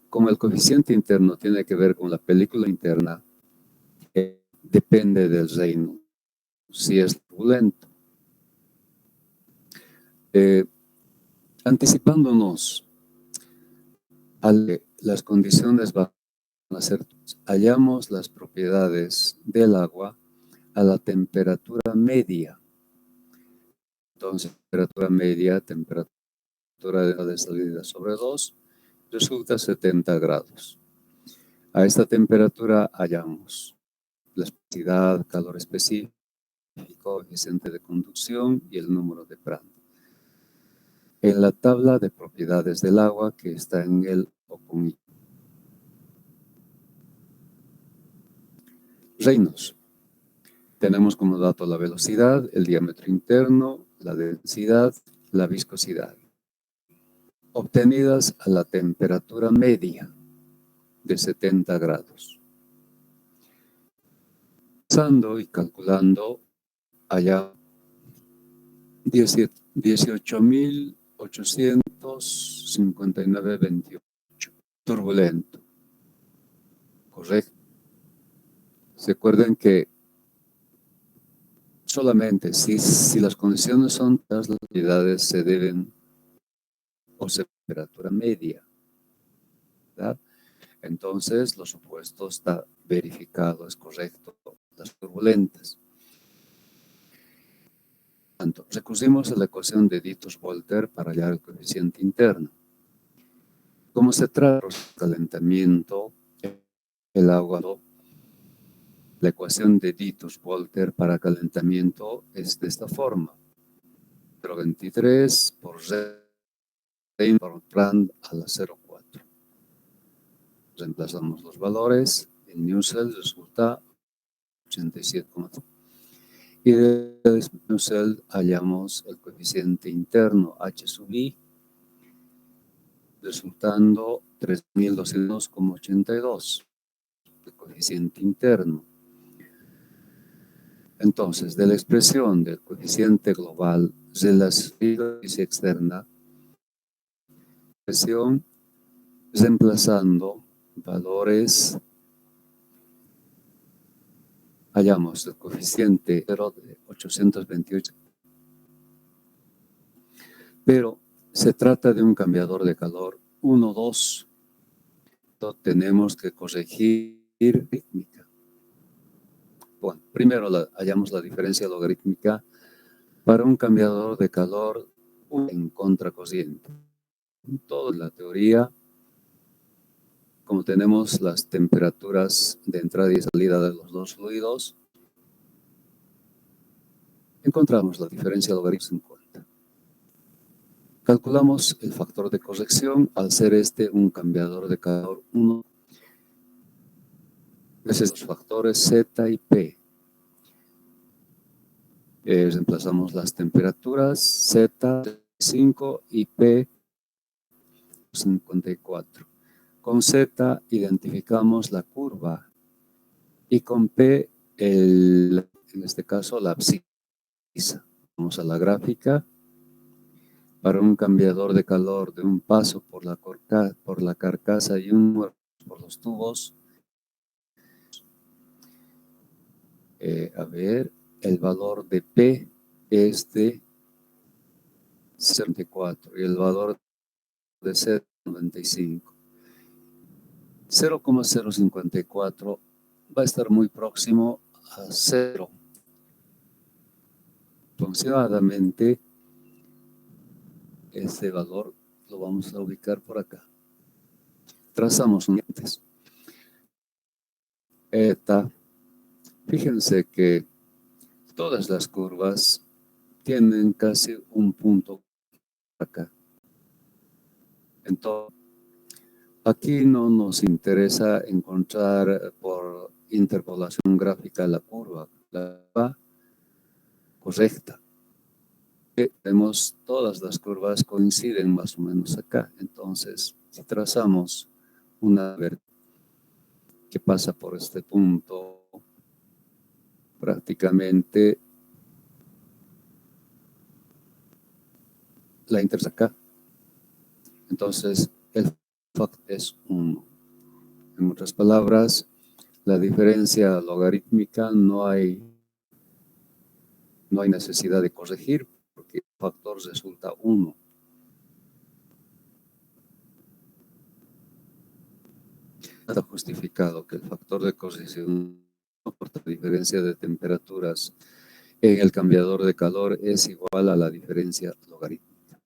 como el coeficiente interno tiene que ver con la película interna, depende del reino, si es turbulento. Anticipándonos a las condiciones van a ser, hallamos las propiedades del agua a la temperatura media. Entonces, temperatura media, temperatura de salida sobre 2, resulta 70 grados. A esta temperatura hallamos la especificidad, calor específico, coeficiente de conducción y el número de Prandtl. En la tabla de propiedades del agua que está en el OCONI. Reinos. Tenemos como dato la velocidad, el diámetro interno, la densidad, la viscosidad, obtenidas a la temperatura media de 70 grados. Pasando y calculando allá 18.859,28. Turbulento. Correcto. Se acuerdan que solamente si las condiciones son las unidades se deben o temperatura media, ¿verdad? Entonces lo supuesto está verificado, es correcto, las turbulentas. Tanto, recurrimos a la ecuación de Dietz-Volter para hallar el coeficiente interno. Como se trata de calentamiento, el agua, la ecuación de Dietz-Volter para calentamiento es de esta forma. 23 por por RAND a la 0,4. Reemplazamos los valores. En new cell resulta 87,5. Y de new cell hallamos el coeficiente interno H sub I, resultando 3200,82, el coeficiente interno. Entonces, de la expresión del coeficiente global de la superficie externa, expresión reemplazando valores, hallamos el coeficiente de 828. Pero se trata de un cambiador de calor 1, 2. Tenemos que corregir rítmica. Bueno, primero hallamos la diferencia logarítmica para un cambiador de calor en contracorriente. Toda la teoría, como tenemos las temperaturas de entrada y salida de los dos fluidos, encontramos la diferencia logarítmica en cuenta. Calculamos el factor de corrección al ser este un cambiador de calor 1. Esos los factores Z y P. Reemplazamos las temperaturas Z 5 y P 54. Con Z identificamos la curva y con P, en este caso, la abscisa. Vamos a la gráfica. Para un cambiador de calor de un paso por la carcasa y un por los tubos, a ver, el valor de P es de 74 y el valor de Z 95. 0,054 va a estar muy próximo a 0. Aproximadamente este valor lo vamos a ubicar por acá. Trazamos un índice. Eta. Fíjense que todas las curvas tienen casi un punto acá. Entonces, aquí no nos interesa encontrar por interpolación gráfica la curva correcta. Vemos todas las curvas coinciden más o menos acá. Entonces, si trazamos una que pasa por este punto, prácticamente la intersecta acá. Entonces, el factor es 1. En otras palabras, la diferencia logarítmica no hay necesidad de corregir porque el factor resulta 1. Está justificado que el factor de corrección por la diferencia de temperaturas en el cambiador de calor es igual a la diferencia logarítmica.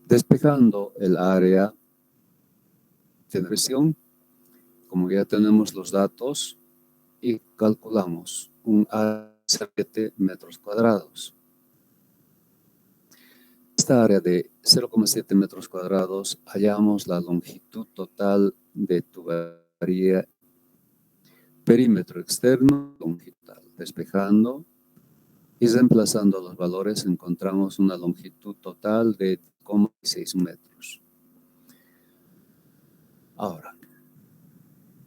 Despejando el área de presión, como ya tenemos los datos, y calculamos un área de 7 metros cuadrados. Esta área de 0,7 metros cuadrados hallamos la longitud total de tubería, perímetro externo, longitud total. Despejando y reemplazando los valores encontramos una longitud total de 6 metros. Ahora,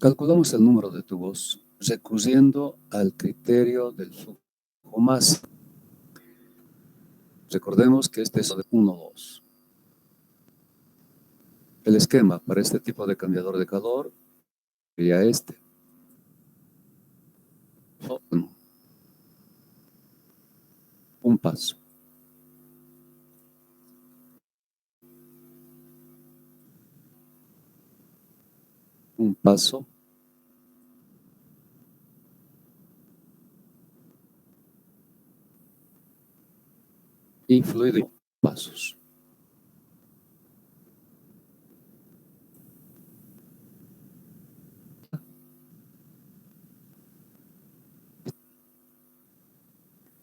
calculamos el número de tubos recurriendo al criterio del flujo máximo. Recordemos que este es de 1, 2. El esquema para este tipo de cambiador de calor sería este. Un paso. Un paso. Y fluido pasos.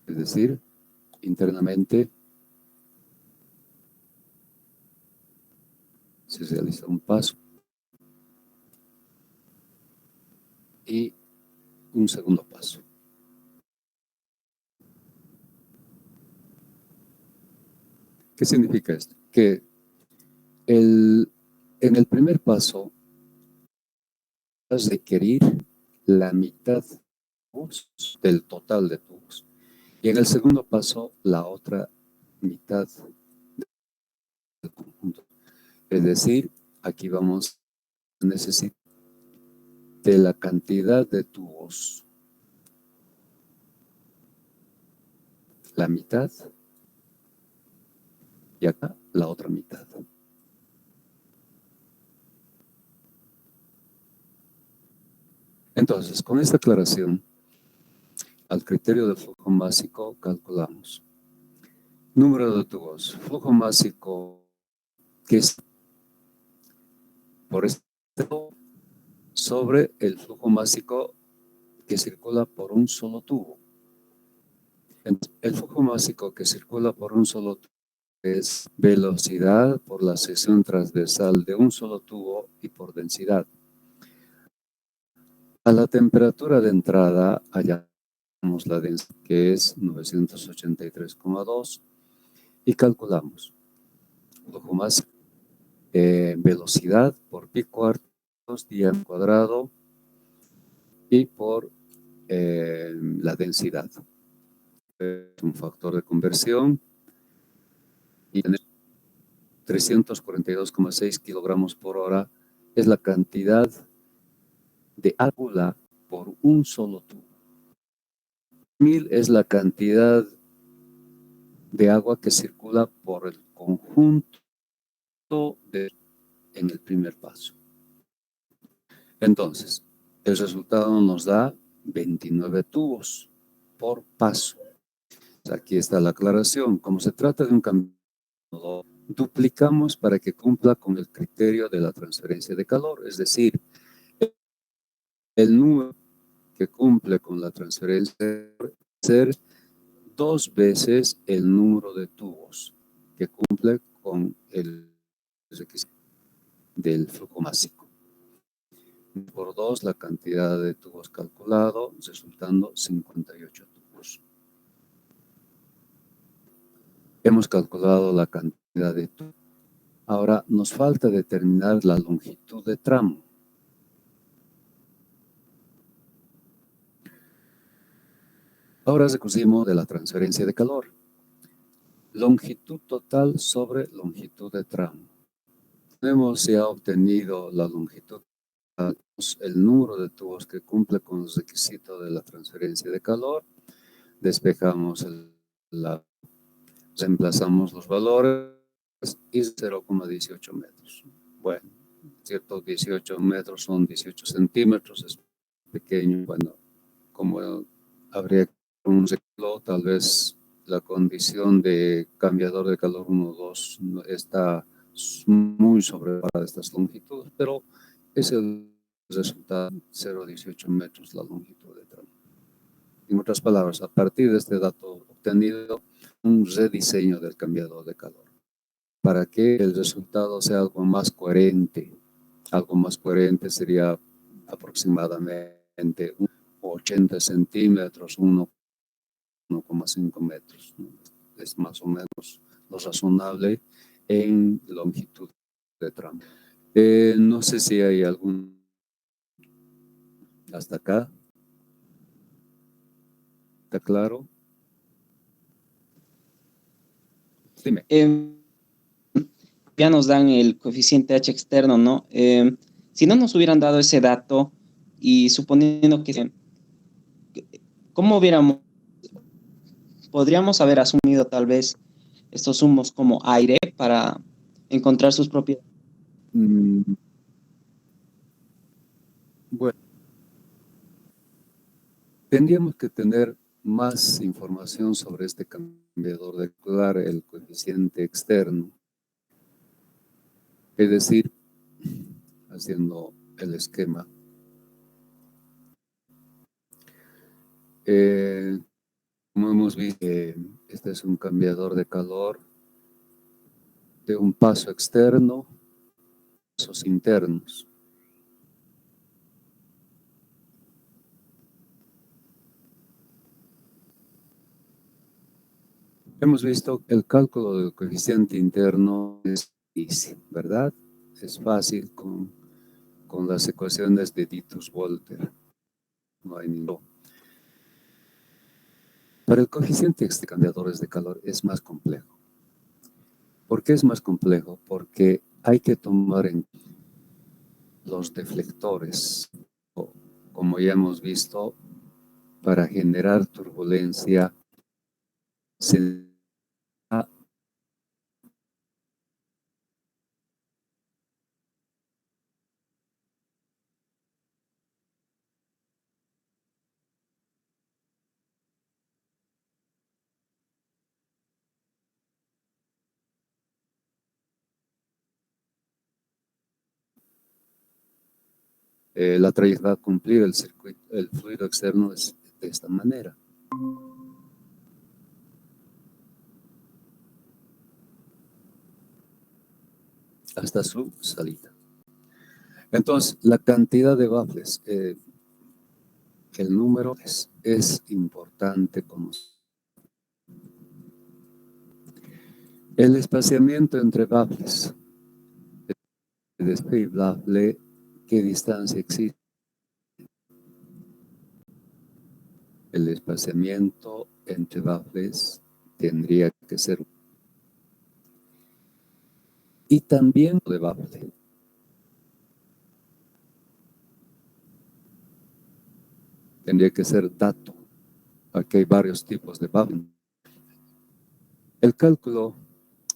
Es decir, internamente se realiza un paso y un segundo paso. ¿Qué significa esto? Que en el primer paso vas a requerir la mitad del total de tubos. Y en el segundo paso, la otra mitad del conjunto. Es decir, aquí vamos a necesitar de la cantidad de tubos, la mitad, y acá la otra mitad. Entonces, con esta aclaración, al criterio del flujo másico calculamos número de tubos, flujo másico, que es por esto sobre el flujo másico que circula por un solo tubo. El flujo másico que circula por un solo tubo es velocidad por la sección transversal de un solo tubo y por densidad. A la temperatura de entrada hallamos la densidad, que es 983,2, y calculamos flujo másico, velocidad por pi cuartos, día cuadrado, y por la densidad. Es un factor de conversión y 342,6 kilogramos por hora es la cantidad de agua por un solo tubo. 1000 es la cantidad de agua que circula por el conjunto en el primer paso. Entonces, el resultado nos da 29 tubos por paso. Aquí está la aclaración. Como se trata de un cambio, duplicamos para que cumpla con el criterio de la transferencia de calor, es decir, el número que cumple con la transferencia debe ser 2 veces el número de tubos que cumple con el requisito del flujo másico. Por 2 la cantidad de tubos calculado, resultando 58 tubos. Hemos calculado la cantidad de tubos. Ahora nos falta determinar la longitud de tramo. Ahora recurrimos de la transferencia de calor. Longitud total sobre longitud de tramo. Hemos ya obtenido la longitud, el número de tubos que cumple con los requisitos de la transferencia de calor. Despejamos reemplazamos los valores y 0,18 metros. Bueno, ciertos 18 metros son 18 centímetros, es pequeño. Bueno, como habría un reciclo, tal vez la condición de cambiador de calor 1 o 2 está muy sobrevalorada estas longitudes, pero es el resultado, 0,18 metros la longitud de tramo. En otras palabras, a partir de este dato obtenido, un rediseño del cambiador de calor para que el resultado sea algo más coherente. Algo más coherente sería aproximadamente 80 centímetros, 1,5 metros. Es más o menos lo razonable en longitud de tramo. No sé si hay algún... Hasta acá. ¿Está claro? Dime. Ya nos dan el coeficiente H externo, ¿no? Si no nos hubieran dado ese dato y suponiendo que... ¿Cómo podríamos haber asumido tal vez estos humos como aire para encontrar sus propiedades? Bueno, tendríamos que tener más información sobre este cambiador de calor, el coeficiente externo. Es decir, haciendo el esquema, como hemos visto, este es un cambiador de calor de un paso externo esos internos. Hemos visto que el cálculo del coeficiente interno es difícil, ¿verdad? Es fácil con las ecuaciones de Dietz-Walter. No hay ningún. Para el coeficiente de cambiadores de calor es más complejo. ¿Por qué es más complejo? Porque hay que tomar en los deflectores, como ya hemos visto, para generar turbulencia se la trayectoria va a cumplir el circuito, el fluido externo es de esta manera. Hasta su salida. Entonces, la cantidad de baffles, el número es importante conocer. El espaciamiento entre baffles, el baffle, ¿qué distancia existe? El espaciamiento entre baffles tendría que ser. Y también de baffle. Tendría que ser dato. Aquí hay varios tipos de baffle. El cálculo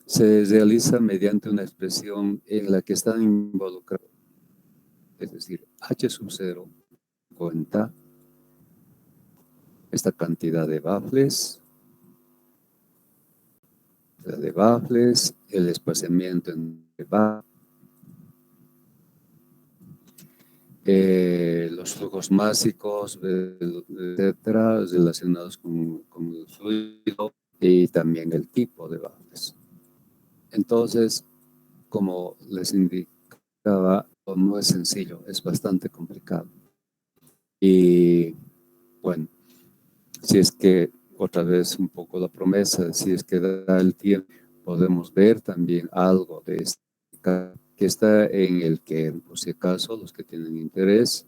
se realiza mediante una expresión en la que están involucrados, es decir, H sub 0 cuenta esta cantidad de baffles, el espaciamiento entre baffles, los flujos másicos, etcétera, relacionados con el fluido y también el tipo de baffles. Entonces, como les indicaba, no es sencillo, es bastante complicado. Y bueno, si es que otra vez un poco la promesa, si es que da el tiempo, podemos ver también algo de este que está en el que, por si acaso, los que tienen interés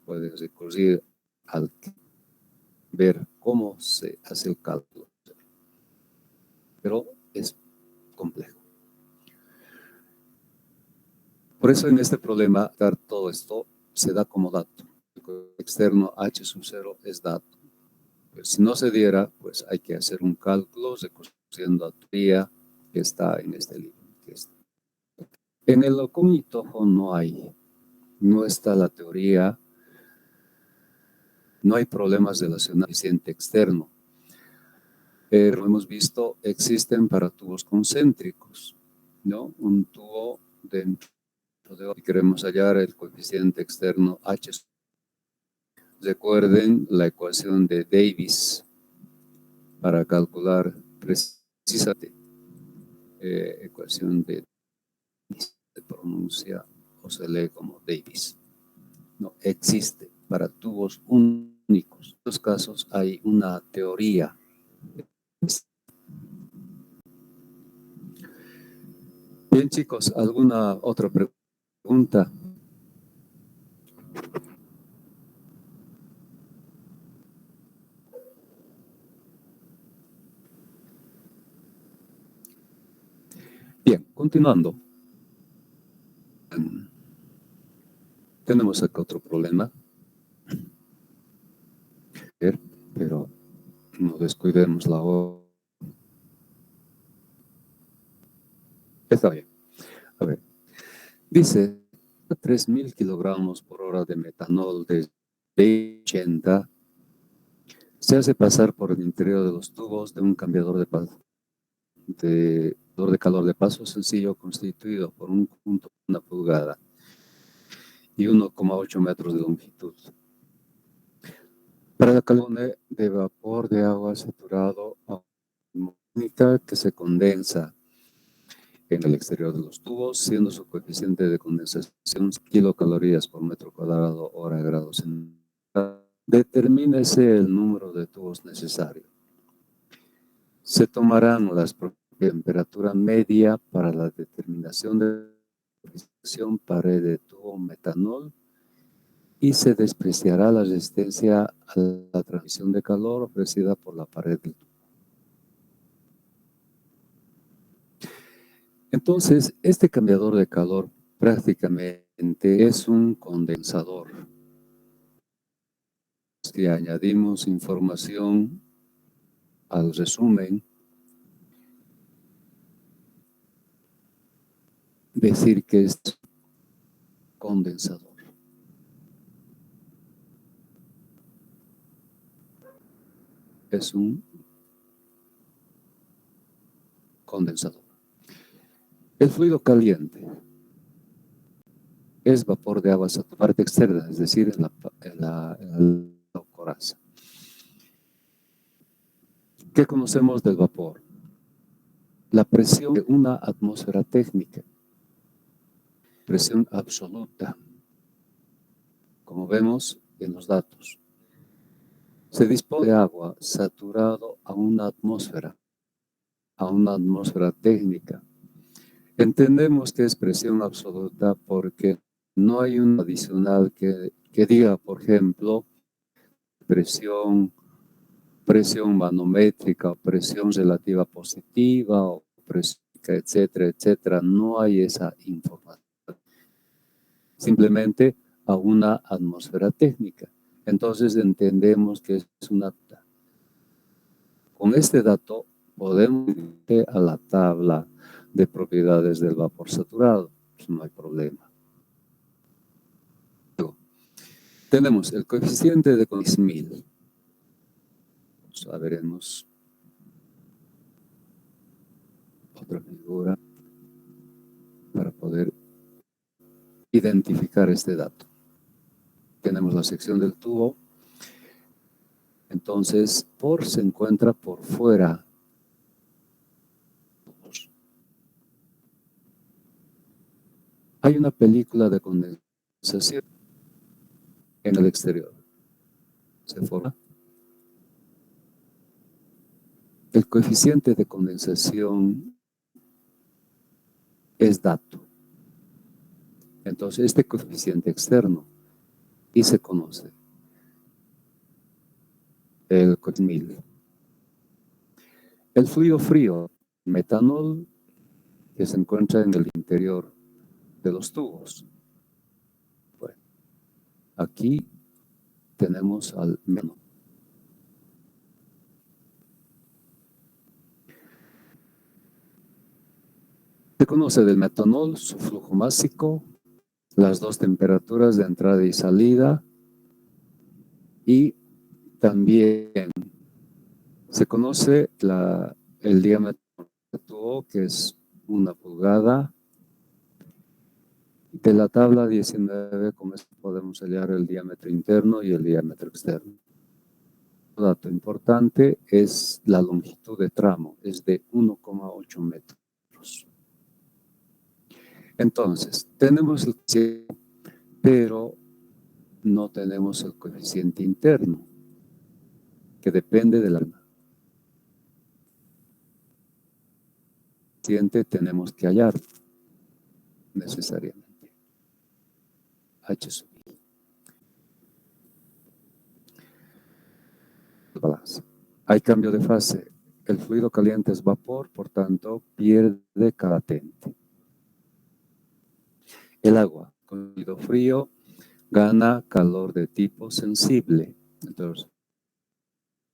pueden recurrir al ver cómo se hace el cálculo. Pero es complejo. Por eso en este problema, dar todo esto se da como dato. El externo H sub 0 es dato. Pues si no se diera, pues hay que hacer un cálculo recurriendo a teoría que está en este libro. En el Okun y Toho no está la teoría, no hay problemas relacionados al coeficiente externo. Pero hemos visto, existen para tubos concéntricos, ¿no? Un tubo dentro de otro. Si queremos hallar el coeficiente externo H. Recuerden la ecuación de Davis para calcular precisamente ecuación de se pronuncia o se lee como Davis. No existe para tubos únicos. En estos casos hay una teoría. Bien, chicos, ¿alguna otra pregunta? Bien, continuando. Tenemos acá otro problema. Pero no descuidemos la hora. Está bien. A ver. Dice 3.000 kilogramos por hora de metanol de 80 se hace pasar por el interior de los tubos de un cambiador de calor de paso sencillo constituido por un punto de 1 pulgada y 1,8 metros de longitud. Para la calor de vapor de agua saturado a única que se condensa en el exterior de los tubos, siendo su coeficiente de condensación kilocalorías por metro cuadrado hora grados centígrados. Determínese el número de tubos necesario. Se tomarán las temperatura media para la determinación de la pared de tubo metanol y se despreciará la resistencia a la transmisión de calor ofrecida por la pared del tubo. Entonces, este cambiador de calor prácticamente es un condensador. Si añadimos información al resumen, decir que es condensador. Es un condensador. El fluido caliente es vapor de agua a parte externa, es decir, en la coraza. ¿Qué conocemos del vapor? La presión de una atmósfera técnica, presión absoluta, como vemos en los datos. Se dispone de agua saturado a una atmósfera técnica. Entendemos que es presión absoluta porque no hay un adicional que diga, por ejemplo, presión manométrica o presión relativa positiva o presión, etcétera, etcétera. No hay esa información. Simplemente a una atmósfera técnica. Entonces entendemos que es una... Con este dato podemos ir a la tabla de propiedades del vapor saturado. Pues no hay problema. Luego, tenemos el coeficiente de condensación 1000. A veremos otra figura para poder identificar este dato. Tenemos la sección del tubo. Entonces, se encuentra por fuera. Hay una película de condensación en el exterior. Se forma. El coeficiente de condensación es dato. Entonces, este coeficiente externo y se conoce el coeficiente 1000. El fluido frío, metanol, que se encuentra en el interior de los tubos. Bueno, aquí tenemos al metanol. Se conoce del metanol, su flujo másico, las dos temperaturas de entrada y salida, y también se conoce el diámetro del tubo, que es 1 pulgada. De la tabla 19, con esto podemos hallar el diámetro interno y el diámetro externo. Un dato importante es la longitud de tramo, es de 1,8 metros. Entonces, tenemos el coeficiente, pero no tenemos el coeficiente interno, que depende de la coeficiente tenemos que hallar necesariamente. H sub I. Balance. Hay cambio de fase. El fluido caliente es vapor, por tanto, pierde cadente. El agua con fluido frío gana calor de tipo sensible. Entonces,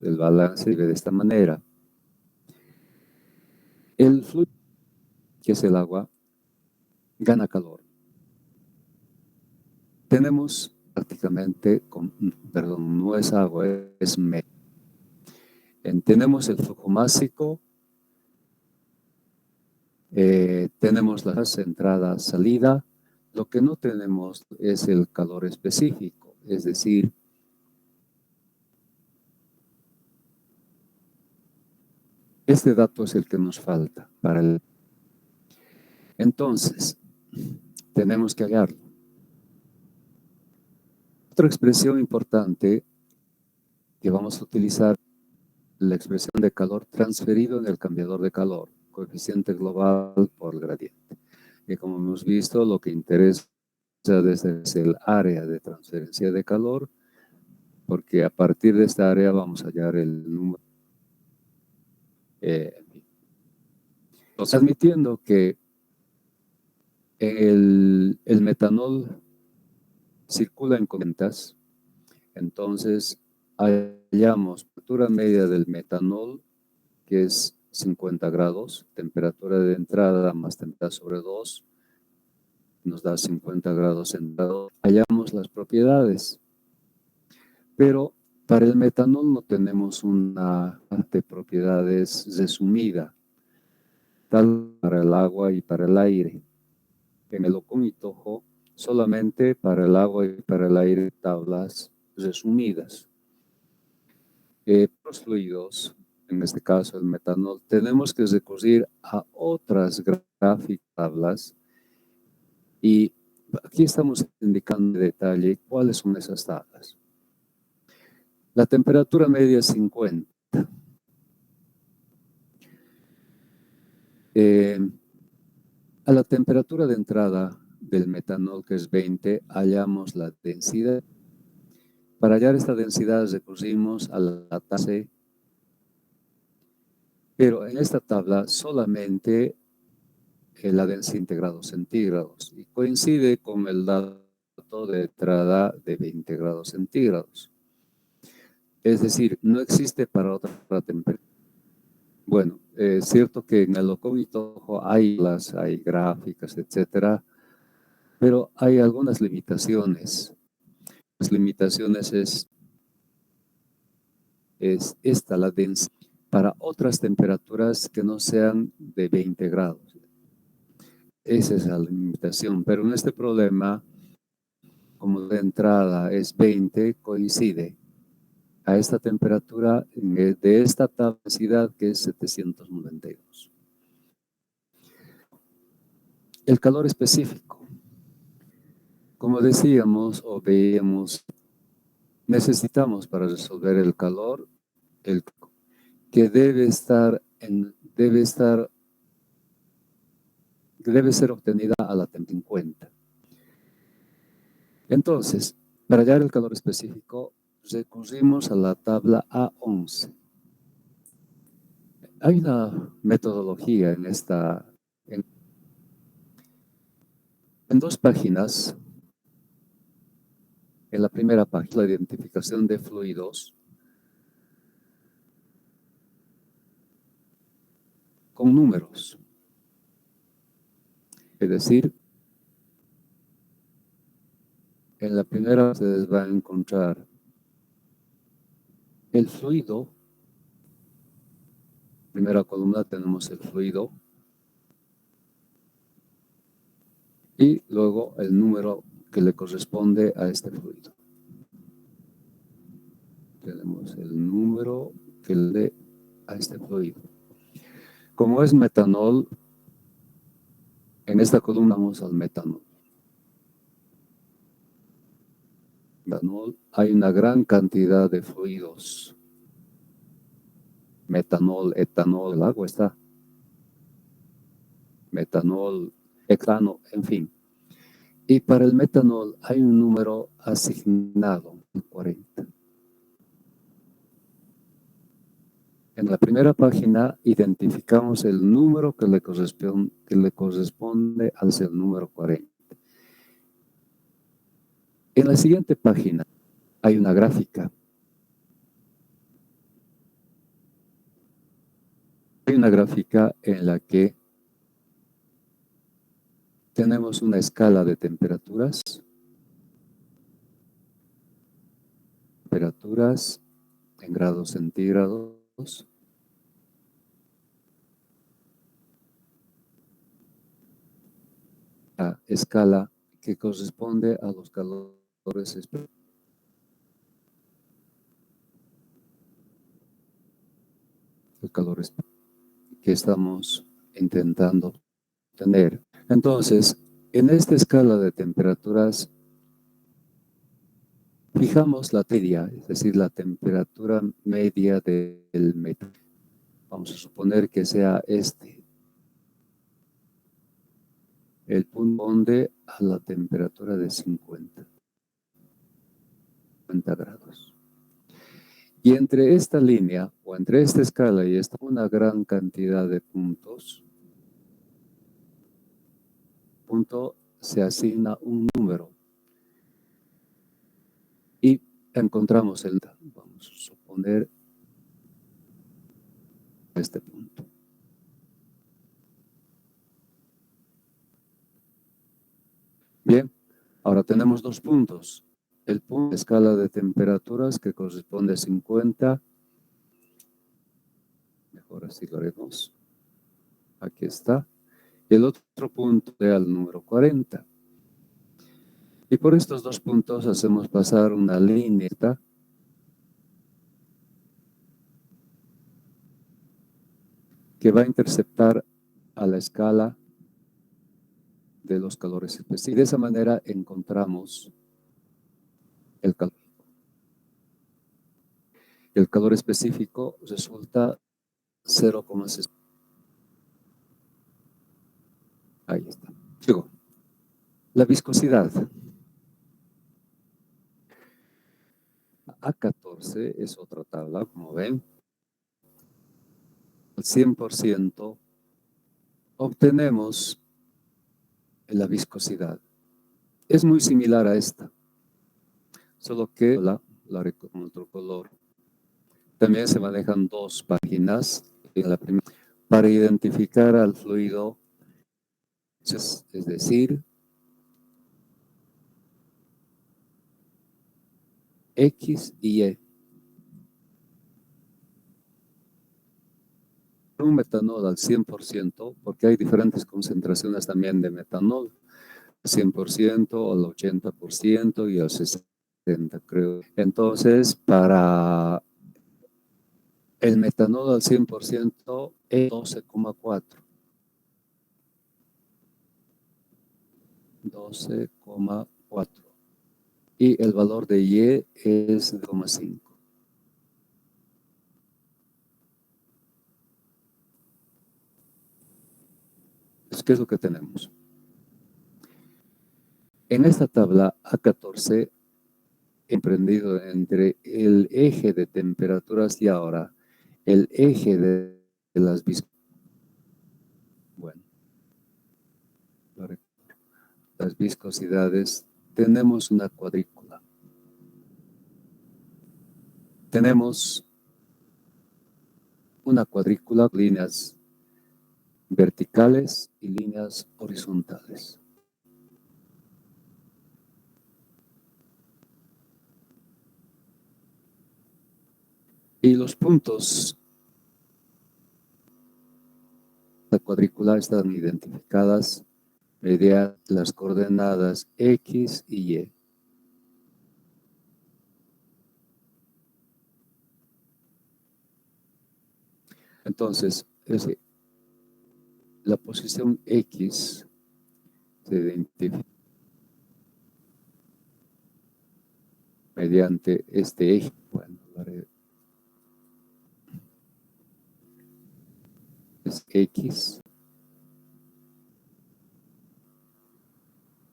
el balance se vive de esta manera. El fluido, que es el agua, gana calor. Tenemos prácticamente, perdón, no es agua, es medio. Tenemos el flujo másico, tenemos la entrada, salida. Lo que no tenemos es el calor específico, es decir, este dato es el que nos falta para el... Entonces, tenemos que hallarlo. Otra expresión importante que vamos a utilizar, la expresión de calor transferido en el cambiador de calor, coeficiente global por gradiente. Y como hemos visto, lo que interesa desde el área de transferencia de calor, porque a partir de esta área vamos a hallar el número. Admitiendo que el metanol circula en corrientes, entonces hallamos temperatura media del metanol, que es 50 grados, temperatura de entrada más temperatura sobre 2, nos da 50 grados centígrados. Hallamos las propiedades, pero para el metanol no tenemos una de propiedades resumida, tal para el agua y para el aire. En el Ocon y Tojo, solamente para el agua y para el aire tablas resumidas. Los fluidos, en este caso el metanol, tenemos que recurrir a otras gráficas tablas y aquí estamos indicando en detalle cuáles son esas tablas. La temperatura media es 50. A la temperatura de entrada del metanol, que es 20, hallamos la densidad. Para hallar esta densidad recurrimos a la tasa, pero en esta tabla solamente la densidad en grados centígrados y coincide con el dato de entrada de 20 grados centígrados. Es decir, no existe para otra temperatura. Bueno, es cierto que en el Ocon y Tojo hay gráficas, etcétera, pero hay algunas limitaciones. Las limitaciones es esta, la densidad, para otras temperaturas que no sean de 20 grados. Esa es la limitación, pero en este problema, como de entrada es 20, coincide a esta temperatura de esta densidad que es 792. El calor específico. Como decíamos o veíamos, necesitamos para resolver el calor, que debe ser obtenida a la temperatura 50. Entonces, para hallar el calor específico, recurrimos a la tabla A11. Hay una metodología en dos páginas. En la primera página, la identificación de fluidos con números. Es decir, en la primera ustedes van a encontrar el fluido. Primera columna tenemos el fluido y luego el número que le corresponde a este fluido. Tenemos el número que le dé a este fluido. Como es metanol, en esta columna vamos al metanol. Hay una gran cantidad de fluidos. Metanol, etanol, el agua está. Metanol, hexano, en fin. Y para el metanol hay un número asignado, 40. En la primera página identificamos el número que le corresponde al ser número 40. En la siguiente página hay una gráfica. Hay una gráfica en la que tenemos una escala de temperaturas. Temperaturas en grados centígrados. La escala que corresponde a los calores específicos. El calor que estamos intentando obtener. Entonces, en esta escala de temperaturas, fijamos la media, es decir, la temperatura media del metal. Vamos a suponer que sea este, el punto donde a la temperatura de 50 grados. Y entre esta línea, o entre esta escala y esta, una gran cantidad de puntos, se asigna un número. Y encontramos el, vamos a suponer, este punto. Bien, ahora tenemos dos puntos. El punto de escala de temperaturas que corresponde a 50. Mejor así lo haremos. Aquí está. Y el otro punto es el número 40. Y por estos dos puntos hacemos pasar una línea que va a interceptar a la escala de los calores específicos. Y de esa manera encontramos el calor. El calor específico resulta 0,6. Ahí está. Luego, la viscosidad. A14 es otra tabla, como ven. Al 100% obtenemos la viscosidad. Es muy similar a esta, solo que la con otro color. También se manejan dos páginas en la primera para identificar al fluido, es decir, X y Y. Un metanol al 100%, porque hay diferentes concentraciones también de metanol, 100%, al 80% y al 60%, creo. Entonces, para el metanol al 100% es 12,4. 12,4. Y el valor de Y es 0,5. ¿Qué es lo que tenemos? En esta tabla A14, emprendido entre el eje de temperaturas y ahora el eje de las viscosidades. Bueno, las viscosidades, tenemos una cuadrícula. Tenemos una cuadrícula, líneas verticales y líneas horizontales. Y los puntos de la cuadrícula están identificadas mediante las coordenadas X y Y. Entonces, la posición X se identifica mediante este eje. Bueno, es X,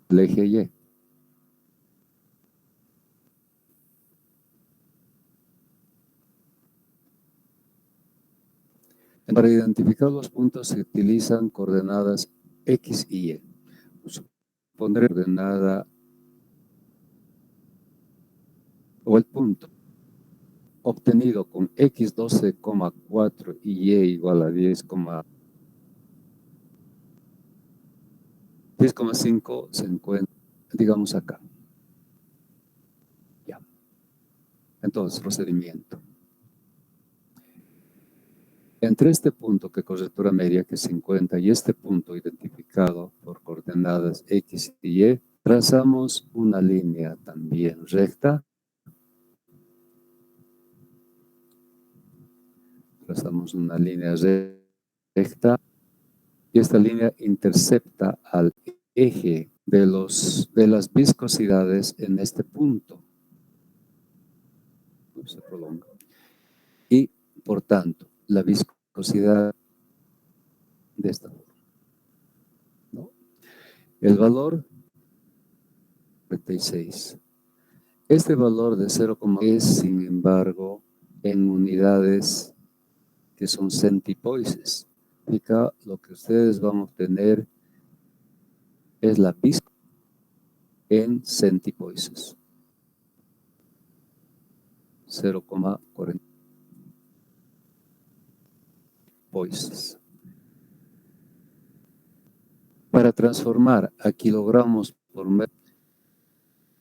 el eje Y. Para identificar los puntos se utilizan coordenadas X y Y. Pondré coordenada o el punto obtenido con X 12,4 y Y igual a 10,5 se encuentra, digamos acá. Ya. Entonces, procedimiento. Entre este punto que corresponde a media, que es 50, y este punto identificado por coordenadas X y Y, trazamos una línea también recta. Trazamos una línea recta y esta línea intercepta al eje de las viscosidades en este punto. Se prolonga. Y, por tanto, la viscosidad de esta forma, ¿no? El valor 36. Este valor de 0, es, sin embargo, en unidades que son centipoises. Significa lo que ustedes van a obtener es la viscosidad en centipoises. 0,40 poises. Para transformar a kilogramos por metro,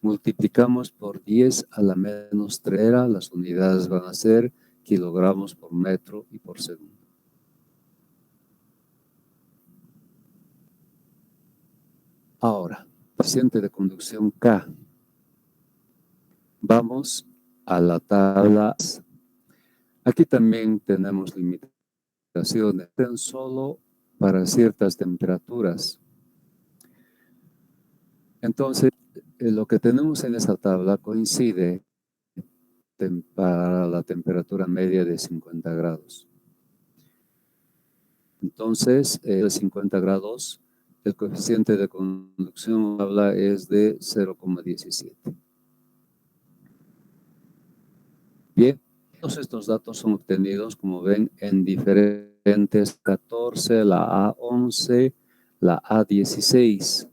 multiplicamos por 10 a la menos 3, las unidades van a ser kilogramos por metro y por segundo. Ahora, coeficiente de conducción K. Vamos a la tabla. Aquí también tenemos limitaciones, tan solo para ciertas temperaturas. Entonces, lo que tenemos en esa tabla coincide para la temperatura media de 50 grados. Entonces, de 50 grados, el coeficiente de conducción habla es de 0,17. Bien, todos estos datos son obtenidos, como ven, en diferentes 14, la A11, la A16.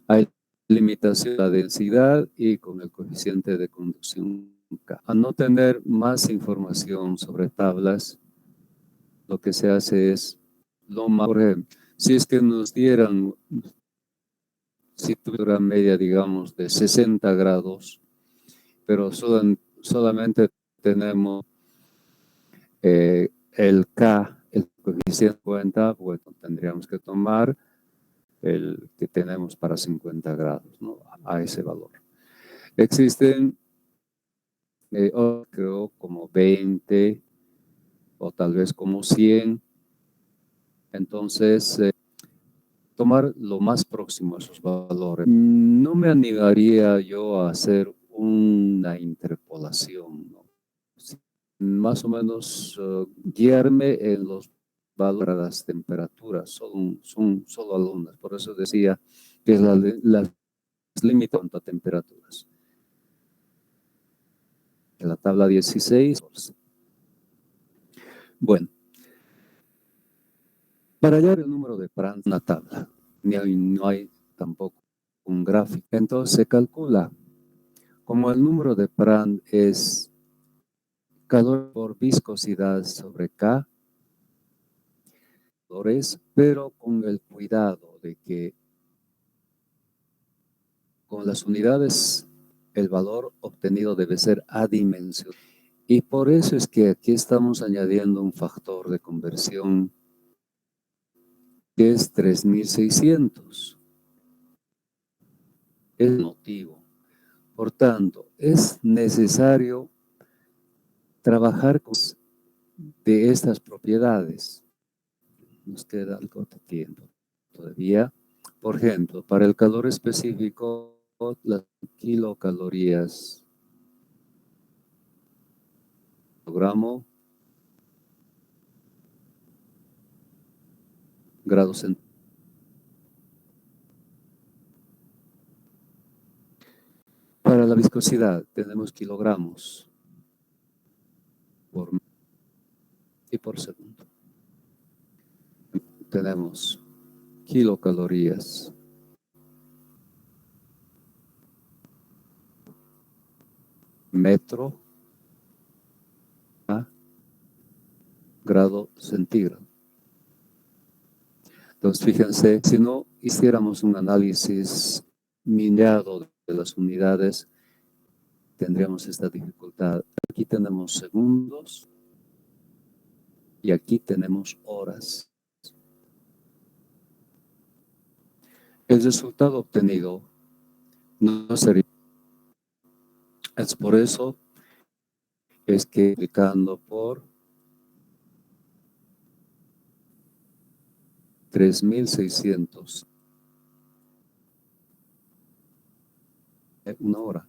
Hay limitación de la densidad y con el coeficiente de conducción K. Al no tener más información sobre tablas, lo que se hace es, por ejemplo, si es que nos dieran, si tuviera media, digamos, de 60 grados, pero solamente tenemos el K, el coeficiente 50, bueno, tendríamos que tomar el que tenemos para 50 grados, ¿no? A ese valor. Existen, creo, como 20 o tal vez como 100. Entonces, tomar lo más próximo a esos valores. No me animaría yo a hacer una interpolación, ¿no? Más o menos guiarme en los valores de las temperaturas, son solo algunas. Por eso decía que es las límites a temperaturas. En la tabla 16. Bueno, para hallar el número de Prandtl, una tabla, no hay tampoco un gráfico. Entonces se calcula como el número de Prandtl es calor por viscosidad sobre K, pero con el cuidado de que con las unidades el valor obtenido debe ser adimensional. Y por eso es que aquí estamos añadiendo un factor de conversión que es 3600. Es el motivo. Por tanto, es necesario trabajar con de estas propiedades. Nos queda algo de tiempo todavía. Por ejemplo, para el calor específico, las kilocalorías gramo grados centígrados. Para la viscosidad tenemos kilogramos por y por segundo. Tenemos kilocalorías metro a grado centígrado. Entonces, fíjense, si no hiciéramos un análisis minado de las unidades, tendríamos esta dificultad. Aquí tenemos segundos y aquí tenemos horas. El resultado obtenido no sería. Es por eso es que multiplicando por 3.600. Una hora.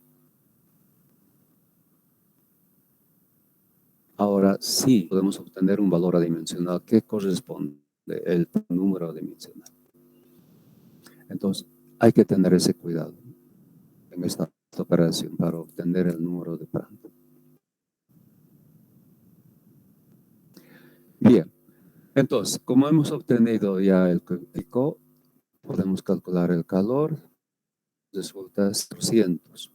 Ahora sí podemos obtener un valor adimensional que corresponde el número adimensional. Entonces, hay que tener ese cuidado en esta operación para obtener el número de Prandtl. Bien, entonces, como hemos obtenido ya el pico, podemos calcular el calor, resulta 300.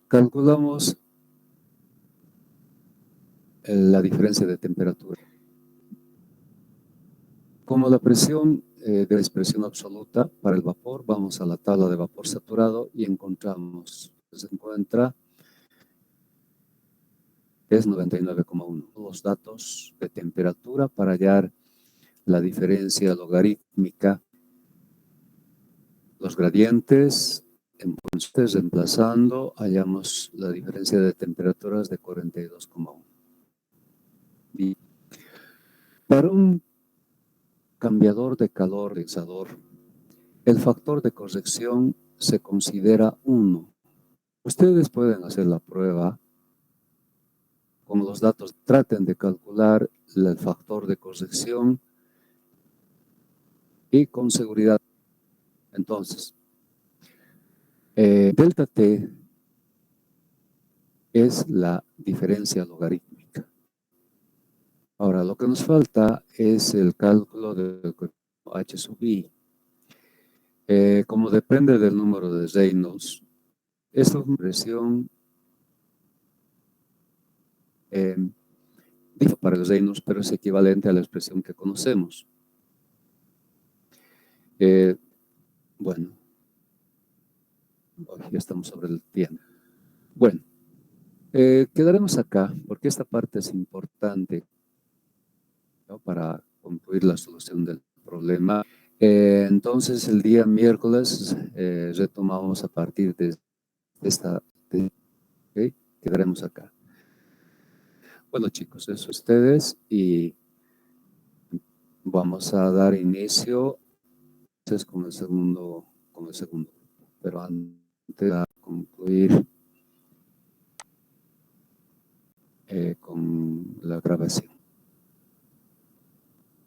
Calculamos la diferencia de temperatura. Como la presión de la expresión absoluta para el vapor, vamos a la tabla de vapor saturado y encontramos, se encuentra, es 99,1. Los datos de temperatura para hallar la diferencia logarítmica, los gradientes, entonces reemplazando, hallamos la diferencia de temperaturas de 42,1. Y para un cambiador de calor realizador, el factor de corrección se considera 1. Ustedes pueden hacer la prueba con los datos. Traten de calcular el factor de corrección y con seguridad. Entonces, delta T es la diferencia logarítmica. Ahora, lo que nos falta es el cálculo del H sub I. Como depende del número de Reynolds, esta expresión dijo para el Reynolds, pero es equivalente a la expresión que conocemos. Bueno, ya estamos sobre el tiempo. Bueno, quedaremos acá porque esta parte es importante, ¿no?, para concluir la solución del problema. Entonces, el día miércoles retomamos a partir de esta. ¿Okay? Quedaremos acá. Bueno, chicos, eso es ustedes y vamos a dar inicio con el segundo, pero antes de concluir con la grabación.